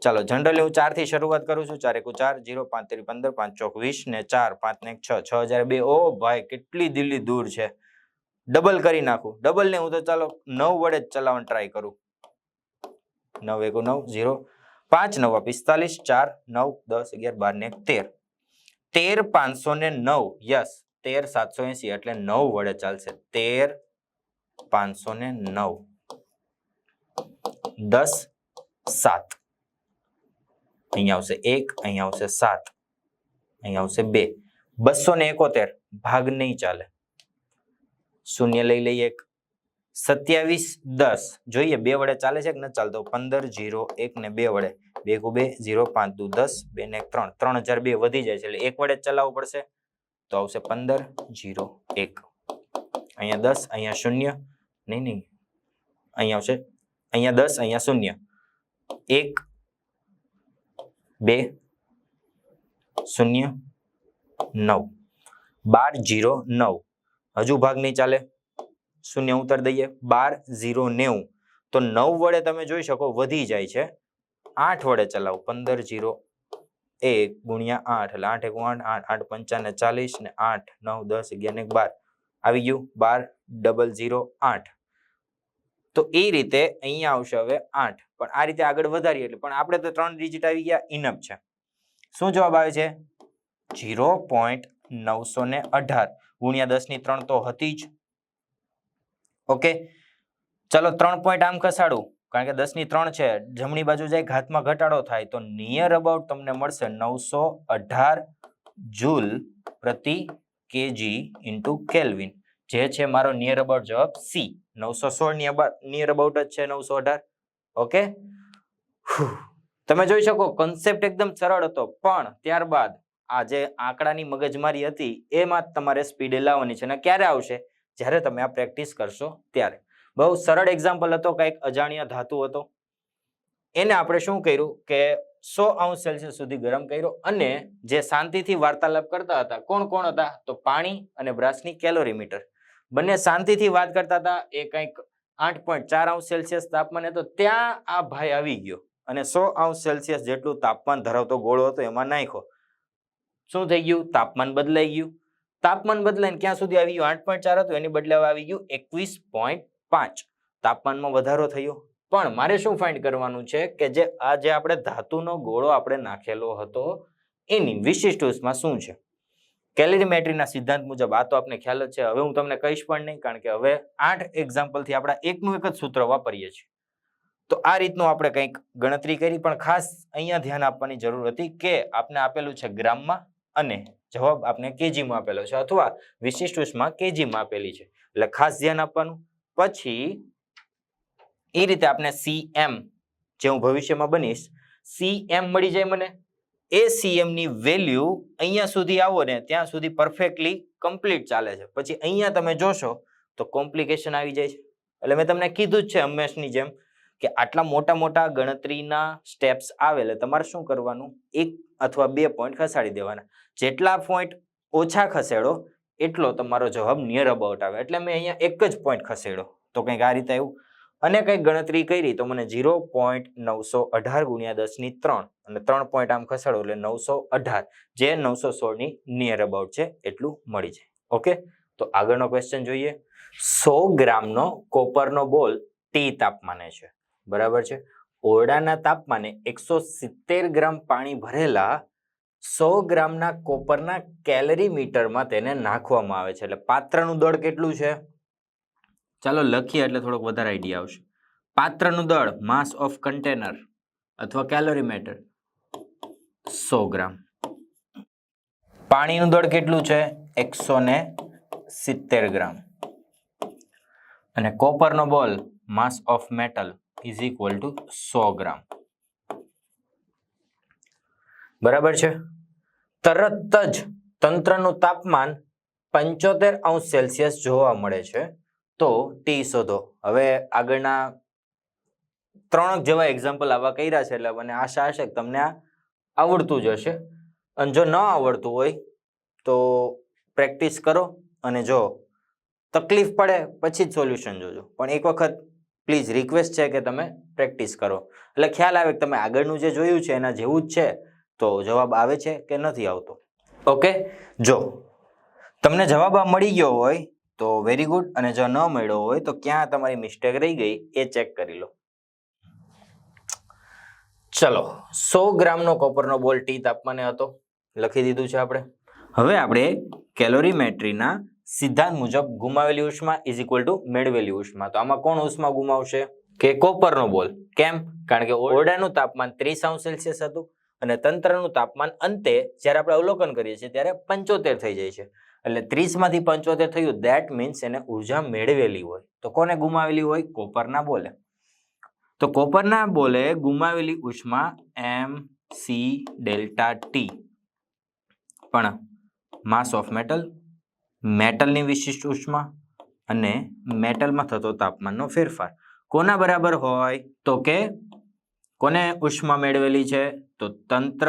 [SPEAKER 1] ચાલો જનરલી હું 4 થી શરૂઆત કરું છું. 4 1 4 0 5 3 15 5 4 20 ને 4 5 ને 6 6002. ઓ ભાઈ કેટલી દિલ્હી દૂર છે. ડબલ કરી નાખું. ડબલ ને હું તો ચાલો 9 વડે જ ચલાવવાનું ટ્રાય કરું. 9 1 9 0 5 9 45 4 9 10 11 12 ને 13 13 509. યસ 13 780 એટલે 9 વડે ચાલશે. 13 509 10 7 અહીંયા આવશે 1 અહીંયા આવશે 7 અહીંયા આવશે 2 271 ભાગ નહીં ચાલે, શૂન્ય લઈ લઈએ. 27 10 જોઈએ 2 વડે ચાલે છે કે ન ચાલતો. 15 0 1 ને 2 વડે 2 2 0 5 2 10 2 ને 3 3002 વધી જાય છે એટલે 1 વડે ચલાવવું પડશે તો આવશે 15 0 1. અહીંયા 10 અહીંયા શૂન્ય નહીં અહીંયા આવશે, અહીંયા 10 અહીંયા શૂન્ય 1 2 0 9 12 0 9 હજુ ભાગ નહીં ચાલે, શૂન્ય ઉતાર દઈએ. 12 0 90 તો 9 વડે તમે જોઈ શકો વધી જાય છે. 8 વડે ચલાવો 15 0 1 ગુણ્યા 8 એટલે 8 1 8 8 5 ને 40 ને 8 9 10 11 ને 12 આવી ગયું. 12 0 0 8 તો એ રીતે અહીંયા આવશે હવે 8. પણ આ રીતે આગળ વધારીએ એટલે પણ આપણે તો 3 ડિજિટ આવી ગયા, ઇનફ છે. શું જવાબ આવે છે 0.918 ગુણ્યા 10 ની 3 તો હતી જ. ઓકે ચલો 3 પોઈન્ટ આમ ખસાડું કારણ કે 10 ની 3 છે, જમણી બાજુ જાય ઘાતમાં ઘટાડો થાય તો નિયર અબાઉટ તમને મળશે 918 જૂલ પ્રતિ કેજી ઇન્ટુ કેલ્વિન, જે છે મારો નિયર અબાઉટ જવાબ સી. 916 ની નિયર અબાઉટ જ છે 918. ઓકે તમે જોઈ શકો કોન્સેપ્ટ એકદમ સરળ હતો, પણ ત્યારબાદ આ જે આંકડાની મગજમારી હતી એમાં તમારે સ્પીડે લાવવાની છે. અને ક્યારે આવશે? જ્યારે તમે આ પ્રેક્ટિસ કરશો ત્યારે. બહુ સરળ એક્ઝામ્પલ હતો. કંઈક અજાણ્યા ધાતુ હતો, એને આપણે શું કર્યું કે 100°C સુધી ગરમ કર્યો અને જે શાંતિથી વાર્તાલાપ કરતા હતા, કોણ કોણ હતા? તો પાણી અને બ્રાસની કેલોરીમીટર બંને શાંતિથી વાત કરતા હતા. એ કંઈક 8.4°C તાપમાન હતો. ત્યાં આ ભાઈ આવી ગયો અને 100°C જેટલું તાપમાન ધરાવતો ગોળો હતો એમાં નાખ્યો. શું થઈ ગયું? તાપમાન બદલાઈ ગયું. તાપમાન બદલાઈને ક્યાં સુધી આવી ગયું? 8.4 હતું એની બદલે આવી ગયું 21.5. તાપમાનમાં વધારો થયો. પણ મારે શું ફાઇન્ડ કરવાનું છે કે જે આપણે ધાતુનો ગોળો આપણે નાખેલો હતો એની વિશિષ્ટ ઉષ્મા શું છે? કેલરીમેટ્રીના સિદ્ધાંત મુજબ આ તો આપણે ખ્યાલ જ છે. હવે હું તમને કહીશ પણ નહીં, કારણ કે હવે 8 એક્ઝામ્પલથી આપણે એકનું એક જ સૂત્ર વાપરીએ છીએ. તો આ રીતનું આપણે કંઈક ગણતરી કરી, પણ ખાસ અહીંયા ધ્યાન આપવાની જરૂર હતી કે આપણે આપેલું છે ગ્રામમાં અને જવાબ આપણે કેજીમાં આપેલો છે, અથવા વિશિષ્ટ ઉષ્મા કેજીમાં આપેલી છે, એટલે ખાસ ધ્યાન આપવાનું. પછી એ રીતે આપણે CM, જે હું ભવિષ્યમાં બનીશ, CM મળી જાય મને. એ CM ની વેલ્યુ અહીંયા સુધી આવો ને ત્યાં સુધી પરફેક્ટલી કમ્પ્લીટ ચાલે છે. પછી અહીંયા તમે જોશો તો કોમ્પ્લિકેશન આવી જાય છે. એટલે મેં તમને કીધું જ છે હંમેશની જેમ કે આટલા મોટા ગણતરીના સ્ટેપ્સ આવે એટલે તમારે શું કરવાનું, 1 અથવા 2 પોઈન્ટ ખસાડી દેવાના. જેટલા પોઈન્ટ ઓછા ખસેડો એટલો તમારો જવાબ નિયર અબાઉટ આવે. એટલે મેં અહીંયા એક જ પોઈન્ટ ખસેડ્યો, તો કંઈક આ રીતે આવ્યું. અને કંઈક ગણતરી કરી તો મને 0.918 ગુણ્યા 10⁻³ અને 3 પોઈન્ટ આમ ખસેડો એટલે 918, જે 916 ની નિયર અબાઉટ છે એટલું મળી જાય. ઓકે, તો આગળનો ક્વેશ્ચન જોઈએ. 100 ગ્રામનો કોપરનો બોલ T તાપમાને છે, બરાબર છે. ઓરડાના તાપમાને 170 ગ્રામ પાણી ભરેલા 100 ગ્રામના કોપરના કેલરી મીટરમાં તેને નાખવામાં આવે છે. એટલે પાત્રનું દળ કેટલું છે? ચાલો લખીએ એટલે થોડોક વધારે આઈડિયા આવશે. પાત્રનું દળ, માસ ઓફ કન્ટેનર અથવા કેલરી મીટર 100 ગ્રામ. પાણીનું દળ કેટલું છે? 170 ગ્રામ. અને કોપરનો બોલ, માસ of metal is equal two 100 ગ્રામ. બરાબર છે. તરત જ તંત્રનું તાપમાન 75°C જોવા મળે છે. તો T શોધો. હવે આગળના 3 જેવા એક્ઝામ્પલ આવા કર્યા છે એટલે મને આશા હશે કે તમને આ આવડતું જ હશે. અને જો ન આવડતું હોય તો પ્રેક્ટિસ કરો, અને જો તકલીફ પડે પછી જ સોલ્યુશન જોજો. પણ એક વખત પ્લીઝ રિક્વેસ્ટ છે કે તમે પ્રેક્ટિસ કરો, એટલે ખ્યાલ આવે કે તમે આગળનું જે જોયું છે એના જેવું જ છે, તો જવાબ આવે છે કે નથી આવતો. ઓકે, જો તમને જવાબ આ મળી ગયો હોય તો વેરી ગુડ, અને જો ન મળ્યો હોય તો ક્યાં તમારી મિસ્ટેક રહી ગઈ એ ચેક કરી લો. ચલો, 100 ગ્રામનો કોપરનો બોલ T તાપમાને હતો, લખી દીધું છે આપણે. હવે આપણે કેલોરીમેટ્રીના સિદ્ધાંત મુજબ ગુમાવેલી ઉષ્મા ઇઝ ઇક્વલ ટુ મેળવેલી ઉષ્મા. તો આમાં કોણ ઉષ્મા ગુમાવશે? કે કોપરનો બોલ. કેમ? કારણ કે ઓરડાનું તાપમાન 30°C હતું અને તંત્રનું તાપમાન અંતે જ્યારે આપણે અવલોકન કરીએ છીએ ત્યારે 75 થઈ જાય છે. એટલે 30 માંથી 75 થયું, ધેટ મીન્સ એને ઉર્જા મેળવેલી હોય. તો કોને ગુમાવેલી હોય? કોપરના બોલે. તો કોપરના બોલે ગુમાવેલી ઉષ્મા mc∆T, પણ માસ ઓફ મેટલ, મેટલની વિશિષ્ટ ઉષ્મા અને મેટલમાં થતો તાપમાનનો ફેરફાર કોના બરાબર હોય? તો કે કોને ઉષ્મા મેળવેલી છે? તો તંત્ર.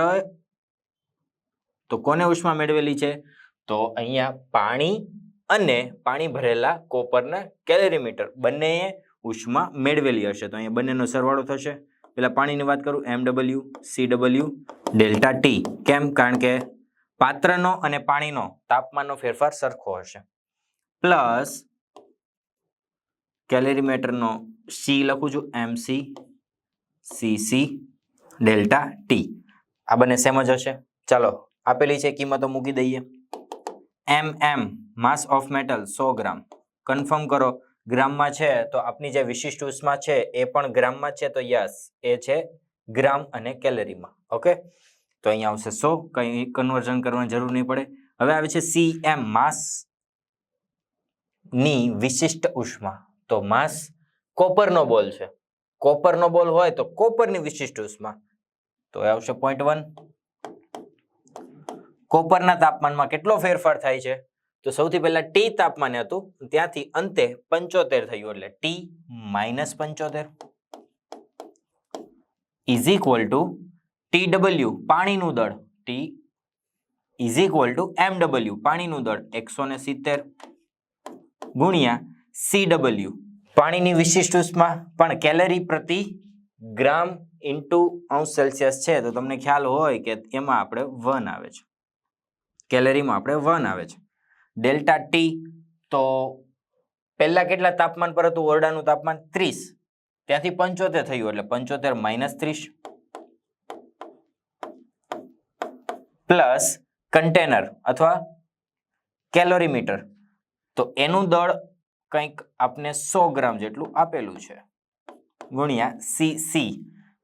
[SPEAKER 1] તો કોને ઉષ્મા મેળવેલી છે? તો અહીંયા પાણી અને પાણી ભરેલા કોપરના કેલરી મીટર બંનેએ ઉષ્મા મેળવેલી હશે. તો અહીંયા બંનેનો સરવાળો થશે. પેલા પાણીની વાત કરું, MW CW ∆T. કેમ? કારણ કે પાત્રનો અને પાણીનો તાપમાનનો ફેરફાર સરખો હશે. પ્લસ કેલરી મીટરનો C લખું છું, MC CC ∆T. આ બંને સેમ જ હશે. ચાલો, આપેલી છે કિંમતો મૂકી દઈએ. માસ ઓફ મેટલ 100 ગ્રામ. કન્ફર્મ કરો ગ્રામમાં છે, તો આપની જે વિશિષ્ટ ઉષ્મા છે એ પણ ગ્રામમાં છે, તો યસ એ છે ગ્રામ અને કેલરીમાં. ઓકે, તો અહીંયા આવશે 100, કંઈ કન્વર્ઝન કરવાની જરૂર નહીં પડે. હવે આવે છે CM, માસ ની વિશિષ્ટ ઉષ્મા. તો માસ કોપરનો બોલ છે, કોપરનો બોલ હોય તો કોપરની વિશિષ્ટ ઉષ્મા, તો એ આવશે 0.1. કોપરના તાપમાનમાં કેટલો ફેરફાર થાય છે? તો સૌથી પહેલા T તાપમાને હતું, ત્યાંથી અંતે 75 થયું, એટલે T - 75 is equal two TW પાણીનું દળ, T is equal two MW પાણીનું દળ 170 ગુણ્યા CW પાણીની વિશિષ્ટ ઉષ્મા, પણ કેલરી પ્રતિ ગ્રામ ઇન્ટુ અંશ સેલ્સિયસ છે, તો તમને ખ્યાલ હોય કે એમાં આપણે 1 આવે છે, કેલરીમાં આપણે 1 આવે છે. ∆T તો પહેલા કેટલા તાપમાન પર હતું? ઓરડાનું તાપમાન 30, ત્યાંથી 75 થયું, એટલે 75 - 30 પ્લસ કન્ટેનર અથવા કેલોરી મીટર, તો એનું દળ કંઈક આપને 100 ગ્રામ જેટલું આપેલું છે, ગુણ્યા CC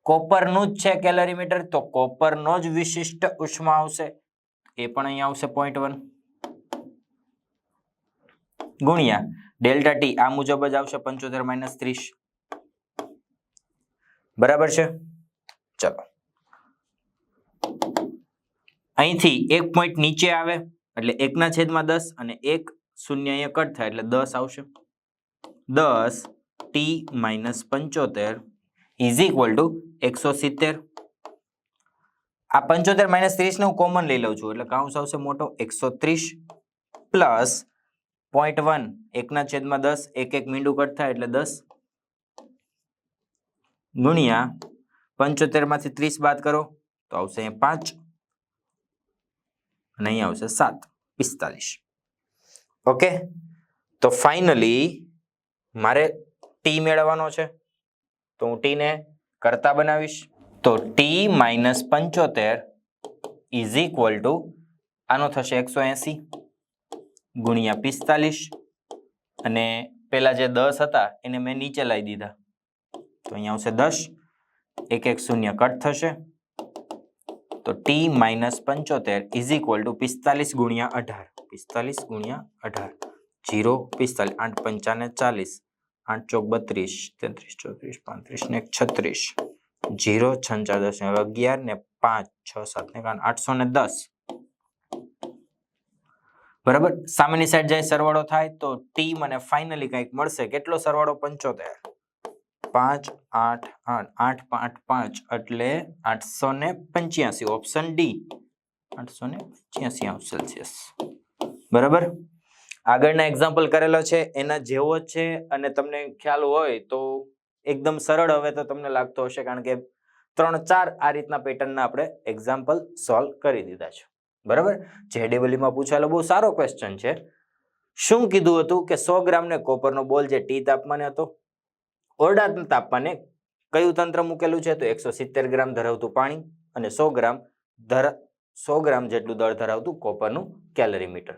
[SPEAKER 1] કોપરનું જ છે કેલરી મીટર, તો કોપરનો જ વિશિષ્ટ ઉષ્મા આવશે, એ પણ અહીંયા આવશે 0.1 ગુણ્યા ∆T આ મુજબ જ આવશે 75 - 30. બરાબર છે. ચલો, અહીંથી એક પોઈન્ટ નીચે આવે એટલે 1/10 અને 1 શૂન્ય અહીંયા કટ થાય એટલે 10 આવશે. 10 T - 75 ઇઝ ઇક્વલ ટુ 170. આ 75 માઇનસ 30 ને હું કોમન લઈ લઉં છું એટલે કાઉન્સ આવશે મોટો 130 પ્લસ 0.1 1/10 એક મીંડું કટ થાય એટલે 10 ગુણ્યા 75 માંથી 30 બાદ કરો તો આવશે 5 અને અહીંયા આવશે 7 45. ઓકે, તો ફાઇનલી મારે ટી મેળવવાનો છે તો હું ટી ને કરતા બનાવીશ. તો T minus 75 is equal two આનો થશે 180 ગુણ્યા 45 અને પેલા જે 10 હતા એને મેં નીચે લાવી દીધા તો અહીંયા આવશે 10 એક શૂન્ય કટ થશે તો T minus 75 is equal two 45 ગુણ્યા 18 45 ગુણ્યા 18 0 45 8 પંચાને 40 8 ચોક 32 33 34 35 ને 36 0 6 4 10 11 ને 5 6 7 ને 810. બરાબર, સામેની સાઈડ જાય સરવાળો થાય તો ટી મને ફાઇનલી કંઈક મળશે. કેટલો સરવાળો? 75 5 8 8 8 5 5 એટલે 885. ઓપ્શન ડી 885 અંશ સેલ્સિયસ. બરાબર, આગળના એક્ઝામ્પલ કરેલો છે એના જેવો જ છે અને તમને ખ્યાલ હોય તો એકદમ સરળ હવે તો તમને લાગતો હશે કારણ કે 3-4 આ રીતના પેટર્નના આપણે એક્ઝામ્પલ સોલ્વ કરી દીધા છે. બરાબર, જેડબલયુમાં પૂછાયેલો બહુ સારો ક્વેશ્ચન છે. શું કીધું હતું કે 100 ગ્રામ ને કોપરનો બોલ જે ટી તાપમાને હતો, ઓરડાના તાપમાને કયું તંત્ર મૂકેલું છે તો 170 ગ્રામ ધરાવતું પાણી અને 100 ગ્રામ જેટલું દળ ધરાવતું કોપરનું કેલરીમીટર.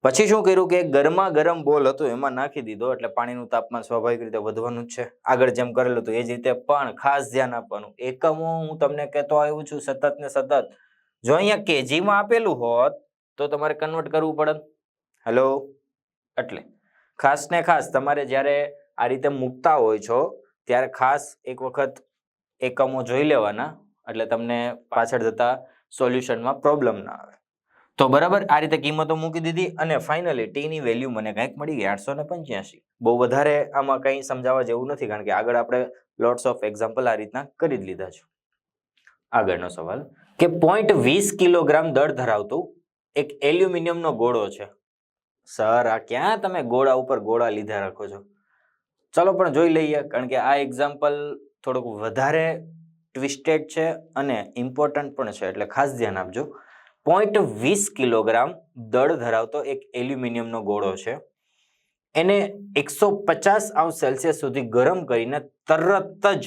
[SPEAKER 1] પછી શું કર્યું કે ગરમા ગરમ બોલ હતો એમાં નાખી દીધો એટલે પાણીનું તાપમાન સ્વાભાવિક રીતે વધવાનું જ છે. આગળ જેમ કરેલું હતું એ જ રીતે પણ ખાસ ધ્યાન આપવાનું. એકમો હું તમને કહેતો આવ્યું છું સતત ને સતત. જો અહીંયા કેજીમાં આપેલું હોત તો તમારે કન્વર્ટ કરવું પડે. હેલો, એટલે ખાસ ને ખાસ તમારે જ્યારે આ રીતે મૂકતા હોય છો ત્યારે ખાસ એક વખત એકમો જોઈ લેવાના એટલે તમને પાછળ જતા સોલ્યુશનમાં પ્રોબ્લેમ ના આવે. તો બરાબર, આ રીતે કિંમતો મૂકી દીધી અને ફાઇનલી ટી ની વેલ્યુ મને કંઈક મળી ગઈ 885. બહુ વધારે આમાં કંઈ સમજાવવા જેવું નથી કારણ કે આગળ આપણે લોટ્સ ઓફ એક્ઝામ્પલ આ રીતના કરી જ લીધા છે. આગળનો સવાલ કે 0.20 કિલોગ્રામ દળ ધરાવતું એક એલ્યુમિનિયમનો ગોળો છે. સર, આ ક્યાં તમે ગોળા ઉપર ગોળા લીધા રાખો છો? ચલો પણ જોઈ લઈએ કારણ કે આ એક્ઝામ્પલ થોડુંક વધારે ટ્વિસ્ટેડ છે અને ઇમ્પોર્ટન્ટ પણ છે એટલે ખાસ ધ્યાન આપજો. 0.20 કિલોગ્રામ દળ ધરાવતો એક એલ્યુમિનિયમનો ગોળો છે. એને 150 અંશ સેલ્સિયસ સુધી ગરમ કરીને તરત જ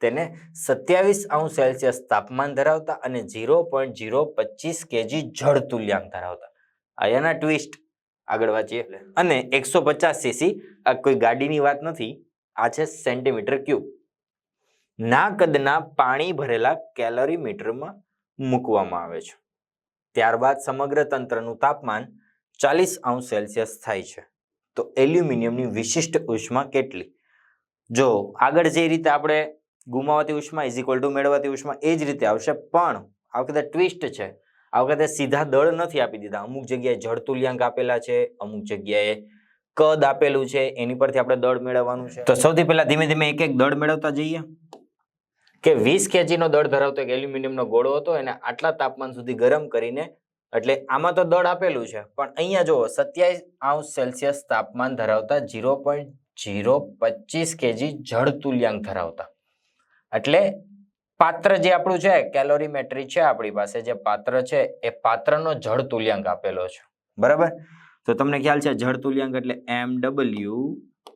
[SPEAKER 1] તેને 27 અંશ સેલ્સિયસ તાપમાન ધરાવતા અને 0.025 કેજી જળ તુલ્યાંક ધરાવતા. આયાના ટ્વિસ્ટ આગળ વાંચીએ. અને 150 સીસી આ કોઈ ગાડીની વાત નથી, આ છે સેન્ટીમીટર ક્યુબ ના કદના પાણી ભરેલા કેલરીમીટરમાં મૂકવામાં આવે છે. ત્યારબાદ સમગ્ર તંત્રનું તાપમાન 40 અંશ સેલ્સિયસ થાય છે. તો એલ્યુમિનિયમની વિશિષ્ટ ઉષ્મા કેટલી? જો આગળ જે રીતે આપણે ગુમાવાતી ઉષ્મા ઇઝ ઇક્વલ ટુ મેળવાતી ઉષ્મા એ જ રીતે આવશે પણ આ વખતે ટ્વિસ્ટ છે. આ વખતે સીધા દળ નથી આપી દીધા. અમુક જગ્યાએ જળ તુલ્યાંક આપેલા છે, અમુક જગ્યાએ કદ આપેલું છે, એની પરથી આપણે દળ મેળવવાનું છે. તો સૌથી પહેલા ધીમે ધીમે એક એક દળ મેળવતા જઈએ. કે 20 કેજીનો દળ ધરાવતો એક એલ્યુમિનિયમનો ગોળો હતો એને આટલા તાપમાન સુધી ગરમ કરીને, એટલે આમાં તો દળ આપેલું છે પણ અહીંયા જો 27 અંશ સેલ્સિયસ તાપમાન ધરાવતા 0.025 કેજી જળ તુલ્યાંક ધરાવતા, એટલે પાત્ર જે આપણું છે કેલોરીમેટ્રી છે આપણી પાસે જે પાત્ર છે એ પાત્રનો જળ તુલ્યાંક આપેલો છે. બરાબર, તો તમને ખ્યાલ છે જળ તુલ્યાંક એટલે MW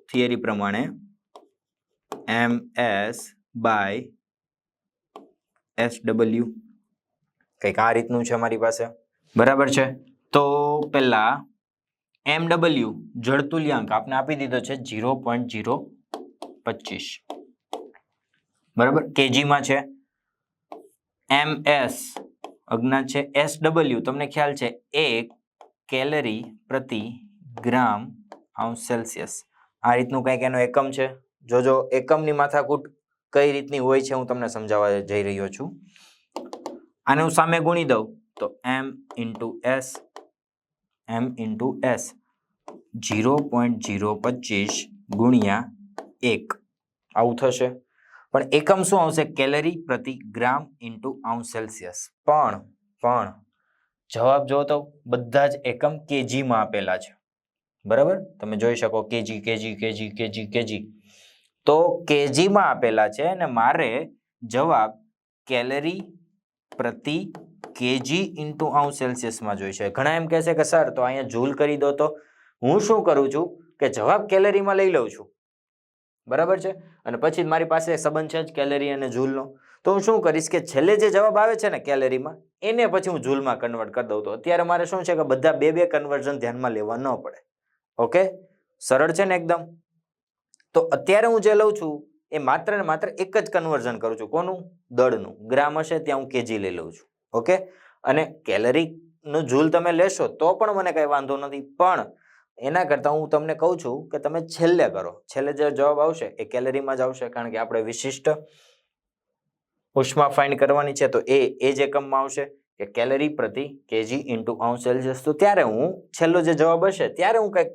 [SPEAKER 1] થિયરી પ્રમાણે MS બાય SW કંઈક આ રીતનું છે મારી પાસે. બરાબર છે, તો પેલા MW જળ તુલ્યાંક આપને આપી દીધો છે 0.025. બરાબર, કેજીમાં છે. MS અજ્ઞાત છે. SW તમને ખ્યાલ છે 1 કેલરી પ્રતિ ગ્રામ અંશ સેલ્સિયસ. આ રીતનું કંઈક એનો એકમ છે. જોજો એકમની માથાકૂટ કઈ રીતની હોય છે હું તમને સમજાવવા જઈ રહ્યો છું. આને હું સામે ગુણી દઉં તો M into S 0.025 ગુણ્યા 1 આવું થશે. પણ એકમ શું આવશે? કેલરી પ્રતિ ગ્રામ ઇન્ટુ અંશ સેલ્સિયસ. પણ જવાબ જો તો બધા જ એકમ કેજીમાં આપેલા છે. બરાબર, તમે જોઈ શકો KG KG KG KG KG, તો કેજીમાં આપેલા છે અને મારે જવાબ કેલરી પ્રતિ કેજી ઇન્ટુ અંશ સેલ્સિયસમાં જોઈશે. ઘણા એમ કહેશે કે સર તો અહીંયા જૂલ કરી દો. તો હું શું કરું છું કે જવાબ કેલરીમાં લઈ લઉં છું. બરાબર છે, અને પછી મારી પાસે સંબંધ છે જ કેલરી અને જૂલનો. તો હું શું કરીશ કે છેલ્લે જે જવાબ આવે છે ને કેલરીમાં, એને પછી હું જૂલમાં કન્વર્ટ કરી દઉં. તો અત્યારે મારે શું છે કે બધા બે કન્વર્ઝન ધ્યાનમાં લેવા ન પડે. ઓકે, સરળ છે ને એકદમ. તો અત્યારે હું જે લઉં છું એ માત્ર ને માત્ર એક જ કન્વર્ઝન કરું છું. કોનું? દળનું. ગ્રામ હશે ત્યાં હું કેજી લઈ લઉં છું. ઓકે, અને કેલરીનું જૂલ તમે લેશો તો પણ મને કઈ વાંધો નથી, પણ એના કરતા હું તમને કહું છું કે તમે છેલ્લે કરો. છેલ્લે જે જવાબ આવશે એ કેલરીમાં જ આવશે, કારણ કે આપણે વિશિષ્ટ ઉષ્મા ફાઇન્ડ કરવાની છે. તો એ જ એકમમાં આવશે કે કેલરી પ્રતિ કેજી ઇન્ટુ અંશ સેલ્સિયસ. તો ત્યારે હું છેલ્લો જે જવાબ હશે ત્યારે હું કંઈક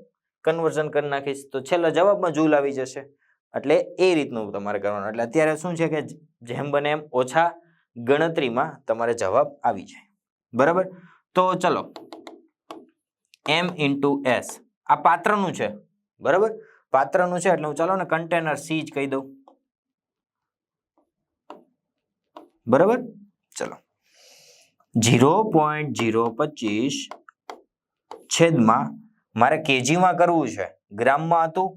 [SPEAKER 1] કન્વર્ઝન કરી નાખીશ, તો છેલ્લા જવાબમાં જૂલ આવી જશે. એટલે એ રીતનું તમારે કરવાનું. એટલે અત્યારે શું છે કે જેમ બને એમ ઓછા ગણતરીમાં તમારે જવાબ આવી જાય. બરાબર, તો ચલો M ઇન્ટુ S આ પાત્રનું છે. બરાબર, પાત્રનું છે એટલે હું ચાલો ને કન્ટેનર સી જ કહી દઉં. બરાબર, ચલો 0.025 છેદમાં મારે કેજીમાં કરવું છે, ગ્રામમાં હતું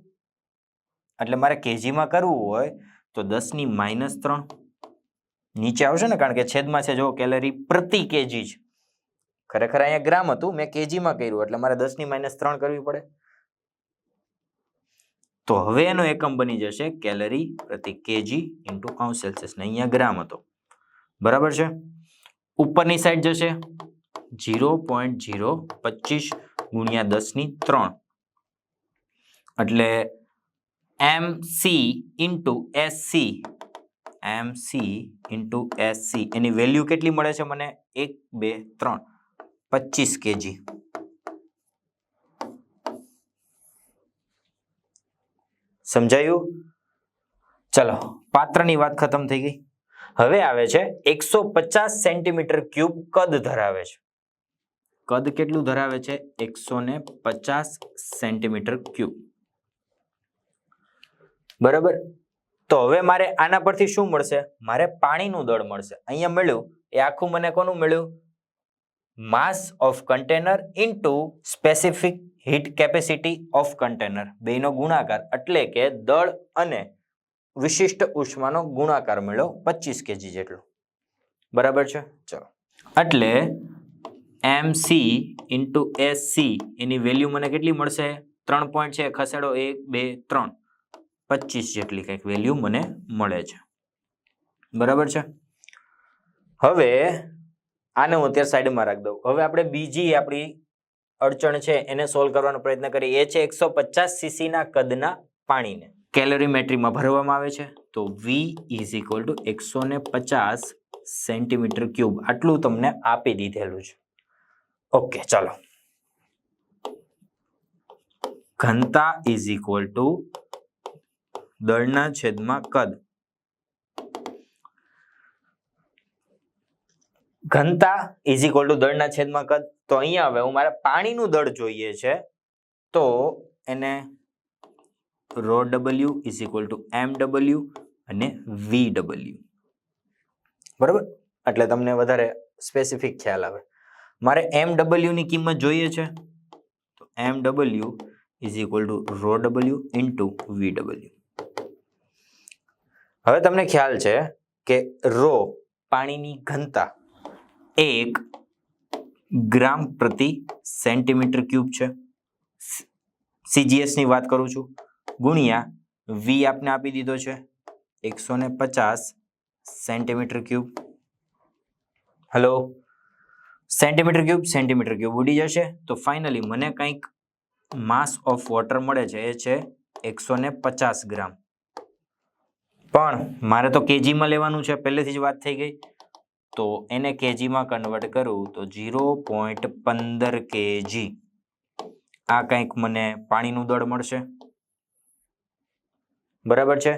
[SPEAKER 1] એટલે મારે કેજીમાં કરવું હોય તો 10⁻³ નીચે આવશે ને, કારણ કે છેદમાં છે. જો કેલરી પ્રતિ કેજી છે, ખરેખર અહીંયા ગ્રામ હતું, મેં કેજીમાં કર્યું એટલે મારે 10⁻³ કરવી પડે. તો હવે એનો એકમ બની જશે કેલરી પ્રતિ કેજી ઇન્ટુ અંશ સેલ્સિયસ, ને અહીંયા ગ્રામ હતો. બરાબર છે, ઉપરની સાઈડ જશે 0.025 ગુણ્યા 10⁻³ એટલે MC into SC. MC into SC એની વેલ્યુ કેટલી મળે છે મને? 1 2 3 25 કેજી. સમજાયું? ચલો, પાત્રની વાત ખતમ થઈ ગઈ. હવે આવે છે 150 સેન્ટીમીટર ક્યુબ કદ ધરાવે છે. કદ કેટલું ધરાવે છે? 150 સેન્ટીમીટર ક્યુબ. બરાબર, તો હવે મારે આના પરથી શું મળશે? મારે પાણીનું દળ મળશે. અહીંયા મળ્યું એ આખું મને કોનું મળ્યું? માસ of container into specific heat capacity of container, બેનો ગુણાકાર, એટલે કે દળ અને વિશિષ્ટ ઉષ્માનો ગુણાકાર મળ્યો 25 કેજી જેટલો. બરાબર છે, ચલો એટલે MC ઇન્ટુ SC એની વેલ્યુ મને કેટલી મળશે? 3 પોઈન્ટ છે, ખસેડો 1 2 3 25 જેટલી કંઈક વેલ્યુ મને મળે છે. બરાબર છે, હવે આને હું અત્યારે સાઈડમાં રાખી દઉં. હવે આપણે બીજી આપણી અડચણ છે એને સોલ્વ કરવાનો પ્રયત્ન કરીએ. એ છે 150 cc ના કદના પાણીને કેલરીમેટ્રીમાં ભરવામાં આવે છે. તો V is equal two 150 centimetre cube આટલું તમને આપી દીધેલું છે. ઓકે, ચાલો ઘનતા ઇઝ ઇક્વલ ટુ દળના છેદમાં કદ. ઘનતા ઇઝ ઇક્વલ ટુ દળના છેદમાં કદ. તો અહીંયા હવે હું મારે પાણીનું દળ જોઈએ છે, તો એને ρW is equal two MW અને VW. બરાબર, એટલે તમને વધારે સ્પેસિફિક ખ્યાલ આવે. મારે MW ની કિંમત જોઈએ છે, તો MW is equal two ρW into VW. હવે તમને ખ્યાલ છે કે રો પાણીની ઘનતા 1 ગ્રામ પ્રતિ સેન્ટીમીટર ક્યુબ છે. CGS ની વાત કરું છું, ગુણ્યા V આપને આપી દીધો છે 150 centimetre cube. Hello, centimetre cube ઉડી જશે, તો ફાઇનલી મને કંઈક માસ ઓફ વોટર મળે છે, એ છે 150 ગ્રામ. પણ મારે તો કેજીમાં લેવાનું છે, પહેલેથી જ વાત થઈ ગઈ. તો એને કેજીમાં કન્વર્ટ કરું તો 0.15 kg આ કંઈક મને પાણીનું દળ મળશે. બરાબર છે,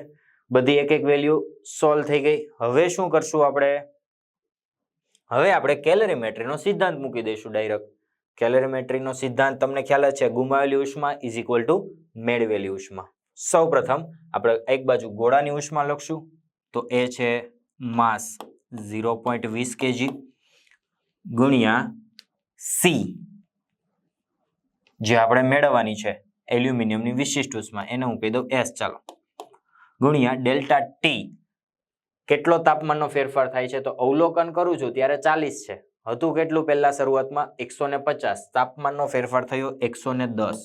[SPEAKER 1] બધી એક એક વેલ્યુ સોલ્વ થઈ ગઈ. હવે શું કરશું આપણે? હવે આપણે કેલરીમેટ્રીનો સિદ્ધાંત મૂકી દઈશું ડાયરેક્ટ. કેલરીમેટ્રીનો સિદ્ધાંત તમને ખ્યાલ જ છે, ગુમાવેલી ઉષ્મા ઇઝ ઇક્વલ ટુ મેળવેલી ઉષ્મા. સૌપ્રથમ આપણે એક બાજુ ગોળાની ઉષ્મા લખશું, તો એ છે માસ 0.20 kg ગુણ્યા સી જે આપણે મેળવવાની છે એલ્યુમિનિયમની વિશિષ્ટ ઉષ્મા, એને હું કહી દઉં એસ, ચાલો, ગુણ્યા ડેલ્ટા ટી. કેટલો તાપમાનનો ફેરફાર થાય છે? તો અવલોકન કરું છું ત્યારે 40 છે, હતું કેટલું પહેલા શરૂઆતમાં 150, તાપમાનનો ફેરફાર થયો 110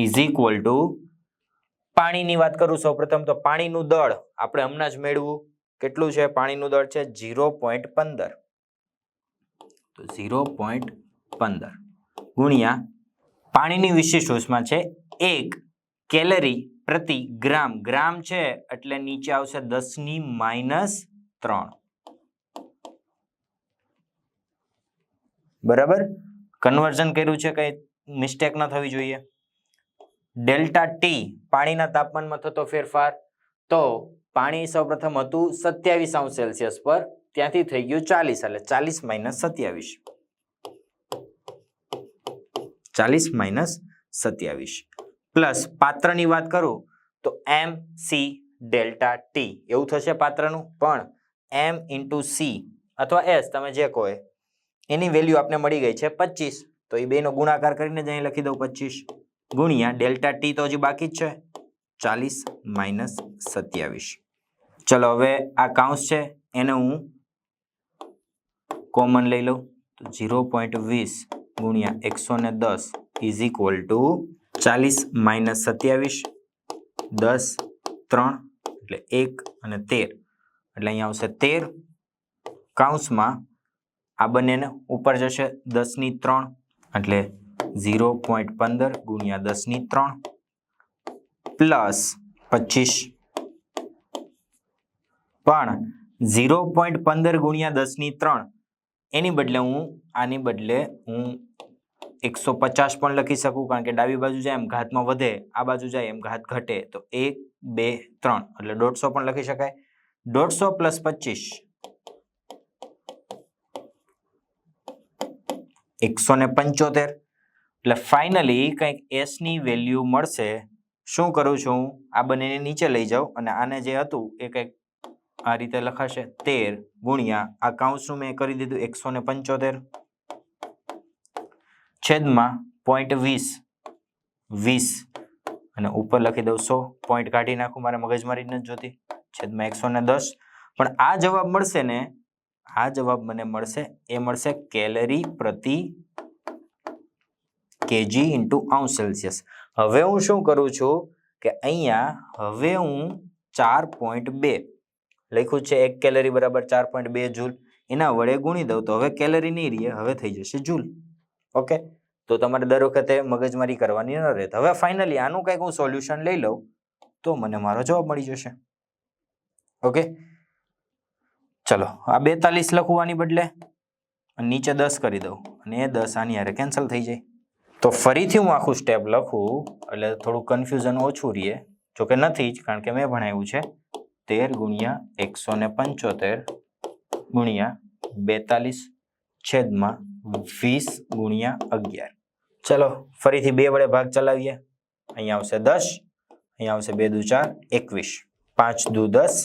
[SPEAKER 1] ઇઝ ઇક્વલ ટુ પાણીની વાત કરું સૌપ્રથમ, તો પાણીનું દળ આપણે હમણાં જ મેળવું, કેટલું છે? પાણીનું દળ છે 0.15, તો 0.15 ગુણ્યા પાણીની વિશિષ્ટ ઉષ્મા છે 1 કેલરી પ્રતિ ગ્રામ. ગ્રામ છે એટલે નીચે આવશે 10⁻³ બરાબર. કન્વર્ઝન કર્યું છે, કઈ મિસ્ટેક ન થવી જોઈએ. ડેલ્ટા ટી પાણીના તાપમાનમાં થતો ફેરફાર, તો પાણી સૌપ્રથમ હતું 27°C પર, ત્યાંથી થઈ ગયું 40, એટલે 40 - 27 પ્લસ પાત્રની વાત કરું તો MC ડેલ્ટા ટી એવું થશે પાત્રનું, પણ M × C અથવા S તમે જે કહો એની વેલ્યુ આપણે મળી ગઈ છે 25, તો એ બેનો ગુણાકાર કરીને જ અહીં લખી દઉં 25 ગુણ્યા ડેલ્ટા ટી તો હજી બાકી જ છે 40 - 27. ચલો હવે આ કાઉન્સ છે એને હું કોમન લઈ લઉં, તો 0.20 ગુણ્યા 110 ઇઝ ઇક્વલ ટુ 40 - 27, 10, 3 એટલે 1 અને 13, એટલે અહીંયા આવશે 13. કાઉન્સમાં આ બંનેને ઉપર જશે 10⁻³ એટલે 0.15 ગુણ્યા 10⁻³ પ્લસ 25, પણ 0.15 ગુણ્યા 10⁻³ એની બદલે આની બદલે હું 150 પણ લખી શકું, કારણ કે ડાબી બાજુ જાય એમ ઘાતમાં વધે, આ બાજુ જાય એમ ઘાત ઘટે, તો 1, 2, 3 એટલે 150 પણ લખી શકાય. 150 પ્લસ 25 175, એટલે ફાઇનલી કંઈક એસ ની વેલ્યુ મળશે. શું કરું છું? આ બંનેને નીચે લઈ જાઉં અને આને જે હતું એ કંઈક આ રીતે લખાશે 13 ગુણ્યા આ કાઉન્સનું મેં કરી દીધું 175 છેદમાં 0.20 અને ઉપર લખી દઉં 100, પોઈન્ટ કાઢી નાખું, મારે મગજમારી નથી જોતી, છેદમાં 110. પણ આ જવાબ મળશે ને, આ જવાબ મને મળશે, એ મળશે કેલરી પ્રતિ કેજી ઇન્ટુ અંશ સેલ્સિયસ. હવે હું શું કરું છું કે અહીંયા હવે હું 4.2 લખ્યું છે, 1 કેલરી બરાબર 4.2 જૂલ, એના વડે ગુણી દઉં તો હવે કેલરી નહીં રહે, હવે થઈ જશે જૂલ. ઓકે, તો તમારે દર વખતે મગજમારી કરવાની ન રહે. હવે ફાઇનલી આનું કંઈક હું સોલ્યુશન લઈ લઉં તો મને મારો જવાબ મળી જશે. ઓકે, ચલો આ 42 લખું આની બદલે, નીચે 10 કરી દઉં અને એ 10 આની હારે કેન્સલ થઈ જાય. તો ફરીથી હું આખું સ્ટેપ લખું એટલે થોડું કન્ફ્યુઝન ઓછું રહે, જોકે નથી જ, કારણ કે મેં ભણાવ્યું છે 13 ગુણ્યા 175 ગુણ્યા 42 છેદમાં 20 ગુણ્યા 11. ચલો ફરીથી 2 વડે ભાગ ચલાવીએ. અહીંયા આવશે 10, અહીંયા આવશે 2 દુ 4 21, 5 દુ 10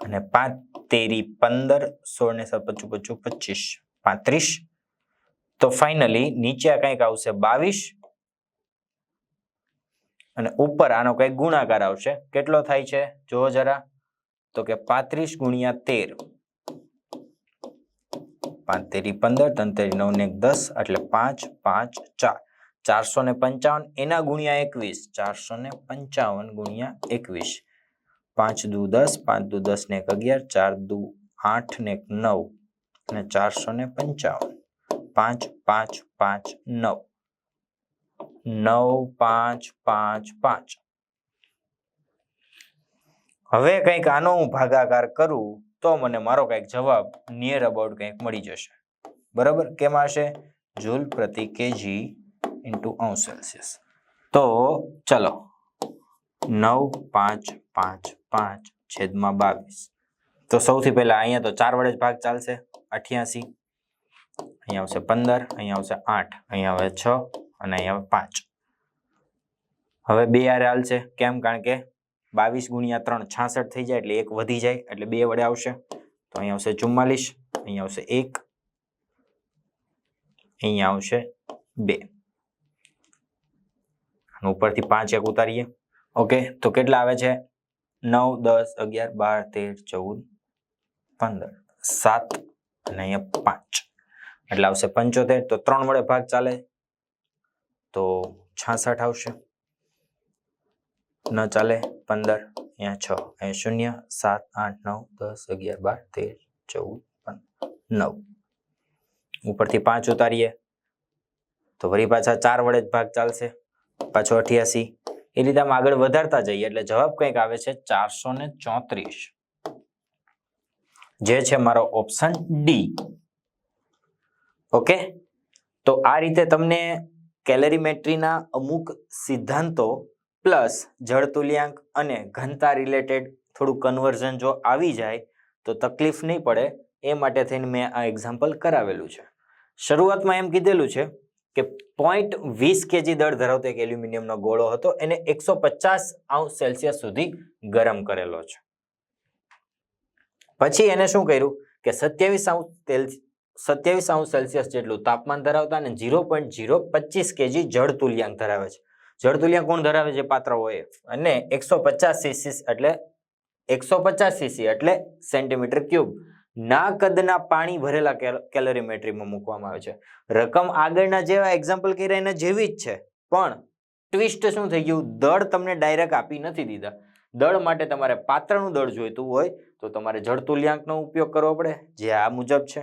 [SPEAKER 1] અને 5 તેરી 15, 16 ને 7 25 25 35. તો ફાઇનલી નીચે કંઈક આવશે 22 અને ઉપર આનો કંઈક ગુણાકાર આવશે. કેટલો થાય છે જોવો જરા, તો કે 35 ગુણ્યા 13, 5 તેરી 15, 3 તેરી 9 ને 10 એટલે 5 5 4, 455 એના ગુણ્યા 21, 455 ગુણ્યા 21, 5 દુ 10, 5 દુ 10 ને 11, 4 દુ 8 ને 9 અને 455, 5 5 5 9, 9 5 5 5. હવે કંઈક આનો હું ભાગાકાર કરું તો મને મારો કંઈક જવાબ નિયર અબાઉટ કંઈક મળી જશે. બરાબર, કેમ હશે? જૂલ પ્રતિ કેજી ઇન્ટુ અંશ સેલ્સિયસ. તો ચલો 9,5,5,5/22. તો સૌથી પહેલા અહીંયા તો 4 વડે જ ભાગ ચાલશે. 88, અહીંયા આવશે 15, અહીંયા આવશે 8, અહીંયા આવે 6 અને અહીંયા આવે 5. હવે 2 આરે હાલશે. કેમ? કારણ કે 22 × 3 66 થઈ જાય, એટલે 1 વધી જાય, એટલે 2 વડે આવશે. તો અહીંયા આવશે 44, અહીંયા આવશે 1, અહીંયા આવશે 2. અને ઉપરથી 5 1 ઉતારીએ. ઓકે, તો કેટલા આવે છે? 9, 10, 11, 12, 13, 14, 15, 7 અને અહીંયા 5, એટલે આવશે 75. તો 3 વડે ભાગ ચાલે તો 66 આવશે. ન ચાલે 15, અહીંયા 6, અહીંયા 0, 7, 8, 9, 10, 11, 12, 13, 14, 15, 9. ઉપરથી 5 ઉતારીએ તો વળી પાછા 4 વડે જ ભાગ ચાલશે. પાછો 88. એ રીતે આમ આગળ વધારતા જઈએ એટલે જવાબ કંઈક આવે છે 434, જે છે મારો ઓપ્શન ડી. ઓકે, તો આ રીતે તમને કેલરીમેટ્રીના અમુક સિદ્ધાંતો પ્લસ જળતુલ્યાંક અને ઘનતા રિલેટેડ થોડું કન્વર્ઝન જો આવી જાય તો તકલીફ નહીં પડે, એ માટે થઈને મેં આ એક્ઝામ્પલ કરાવેલું છે. શરૂઆતમાં એમ કીધેલું છે કે 0.20 kg દળ ધરાવતો એક એલ્યુમિનિયમનો ગોળો હતો, એને 150°C સુધી ગરમ કરેલો છે. પછી એને શું કર્યું કે 27°C જેટલું તાપમાન ધરાવતા અને 0.025 kg જળતુલ્યાંક ધરાવે છે. જળતુલ્યાંક કોણ ધરાવે છે? પાત્ર હોય. અને 150cc એટલે સેન્ટીમીટર ક્યુબ ના કદના પાણી ભરેલા કેલરીમેટ્રીમાં મૂકવામાં આવે છે. રકમ આગળના જેવા એક્ઝામ્પલ કર્યા એના જેવી જ છે, પણ ટ્વિસ્ટ શું થઈ ગયું? દળ તમને ડાયરેક્ટ આપી નથી દીધા. દળ માટે તમારે પાત્રનું દળ જોઈતું હોય તો તમારે જળતુલ્યાંકનો ઉપયોગ કરવો પડે, જે આ મુજબ છે.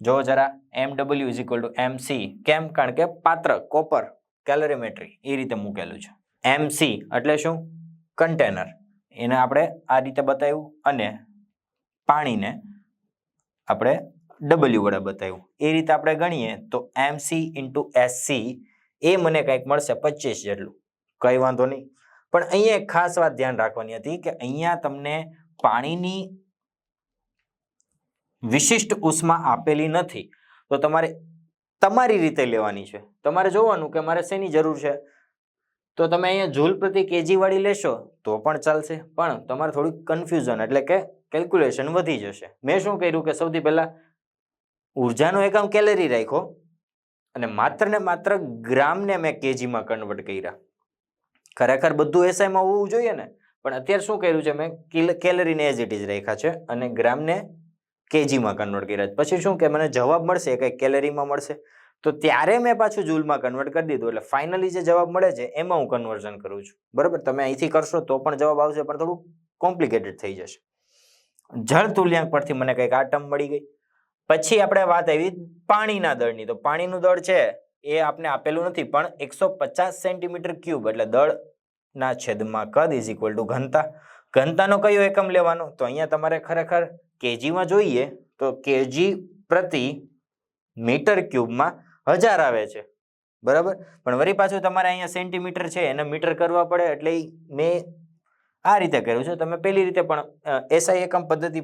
[SPEAKER 1] જો જરા MW = MC. કેમ? કારણ કે પાત્ર કોપર કેલરીમેટ્રી એ રીતે મૂકેલું છે. MC એટલે શું? કન્ટેનર. એને આપણે આ રીતે બતાવ્યું અને પાણીને આપણે W વડે બતાવ્યું. એ રીતે આપણે ગણીએ તો MC × SC એ મને કંઈક મળશે 25 જેટલું. કઈ વાંધો નહીં, પણ અહીંયા એક ખાસ વાત ધ્યાન રાખવાની હતી કે અહીંયા તમને પાણીની વિશિષ્ટ ઉષ્મા આપેલી નથી, તો તમારે તમારી રીતે લેવાની છે. તમારે જોવાનું કે મારે શેની જરૂર છે, તો તમે અહીંયા જૂલ પ્રતિ કેજી વાળી લેશો તો પણ ચાલશે, પણ તમારે થોડું કન્ફ્યુઝન એટલે કે કેલ્ક્યુલેશન વધી જશે. મેં શું કર્યું કે સૌથી પહેલા ઉર્જાનો એકમ કેલરી રાખ્યો અને માત્ર ને માત્ર ગ્રામને મેં કેજીમાં કન્વર્ટ કર્યા. ખરેખર બધું એસઆઈમાં હોવું જોઈએ ને, પણ અત્યારે શું કર્યું છે? મેં કેલરીને એઝ ઇટ ઇઝ રાખ્યા છે અને ગ્રામને કેજીમાં કન્વર્ટ કર્યા. પછી શું કે મને જવાબ મળશે કંઈક કેલરીમાં મળશે, તો ત્યારે મેં પાછું જૂલમાં કન્વર્ટ કરી દીધું. એટલે ફાઇનલી જે જવાબ મળે છે એમાં હું કન્વર્ઝન કરું છું. બરાબર, તમે અહીંથી કરશો તો પણ જવાબ આવશે, પણ થોડું કોમ્પ્લિકેટેડ થઈ જશે. જળતુલ્યાંક પરથી મને કંઈક આ ટર્મ મળી ગઈ. પછી આપણે વાત આવી પાણીના દળની. તો પાણીનું દળ છે એ આપને આપેલું નથી, પણ 150 સેન્ટીમીટર ક્યુબ એટલે દળના છેદમાં કદ = ઘનતા. ઘનતાનો કયો એકમ લેવાનો? તો અહીંયા તમારે ખરેખર કેજીમાં જોઈએ તો કેજી પ્રતિ મીટર ક્યુબમાં 1000 આવે છે. બરાબર, પણ વળી પાછું તમારે અહીંયા સેન્ટીમીટર છે એને મીટર કરવા પડે, એટલે મેં આ રીતે કર્યું છે. તમે પેલી રીતે પણ એસઆઈ એકમ પદ્ધતિ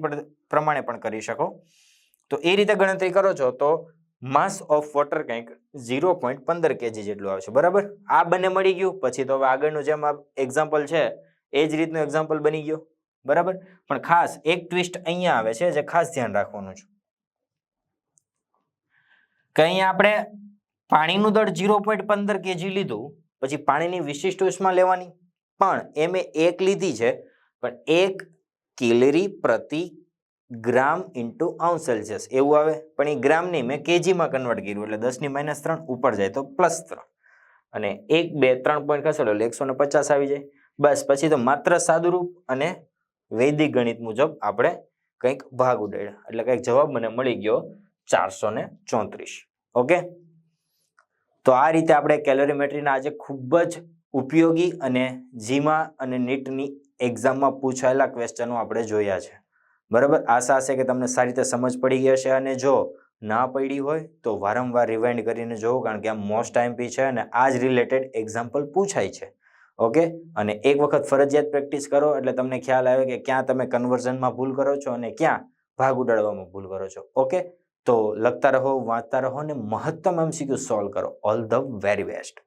[SPEAKER 1] પ્રમાણે પણ કરી શકો. તો એ રીતે ગણતરી કરો છો તો માસ ઓફ વોટર કંઈક 0.15 kg જેટલું આવે છે. બરાબર, આ બંને મળી ગયું. પછી તો હવે આગળનું જેમ એક્ઝામ્પલ છે એ જ રીતનું એક્ઝામ્પલ બની ગયો. બરાબર, પણ ખાસ એક ટ્વિસ્ટ અહીંયા આવે છે જે ખાસ ધ્યાન રાખવાનું છે કે અહીંયા આપણે પાણીનું દળ 0.15 kg લીધું, પછી પાણીની વિશિષ્ટ ઉષ્મા લેવાની, પણ એ મેં 1 લીધી છે, પણ 1 કેલરી પ્રતિ ગ્રામ × °C એવું આવે. પણ એ ગ્રામ નહીં, મેં કેજીમાં કન્વર્ટ કર્યું એટલે 10⁻³ ઉપર જાય તો +3 અને 1 2 3 પોઈન્ટ ખસેડો એટલે 150 આવી જાય. બસ, પછી તો માત્ર સાદુરૂપ અને વૈદિક ગણિત મુજબ આપણે કંઈક ભાગ ઉડાડ્યા એટલે કંઈક જવાબ મને મળી ગયો 434. ઓકે, તો આ રીતે આપણે કેલરીમેટ્રીના આજે ખૂબ જ ઉપયોગી અને જીમા અને નીટની એક્ઝામમાં પૂછાયેલા ક્વેશ્ચનો આપણે જોયા છે. બરાબર, આશા છે કે તમને સારી રીતે સમજ પડી ગઈ હશે, અને જો ના પડી હોય તો વારંવાર રિવાઇન્ડ કરીને જોવો, કારણ કે આ મોસ્ટ આઈએમપી છે અને આ જ રિલેટેડ એક્ઝામ્પલ પૂછાય છે. ઓકે, અને એક વખત ફરજિયાત પ્રેક્ટિસ કરો એટલે તમને ખ્યાલ આવે કે ક્યાં તમે કન્વર્ઝનમાં ભૂલ કરો છો અને ક્યાં ભાગ ઉડાડવામાં ભૂલ કરો છો. ઓકે, તો લખતા રહો, વાંચતા રહો અને મહત્તમ MCQ સોલ્વ કરો. All the very best.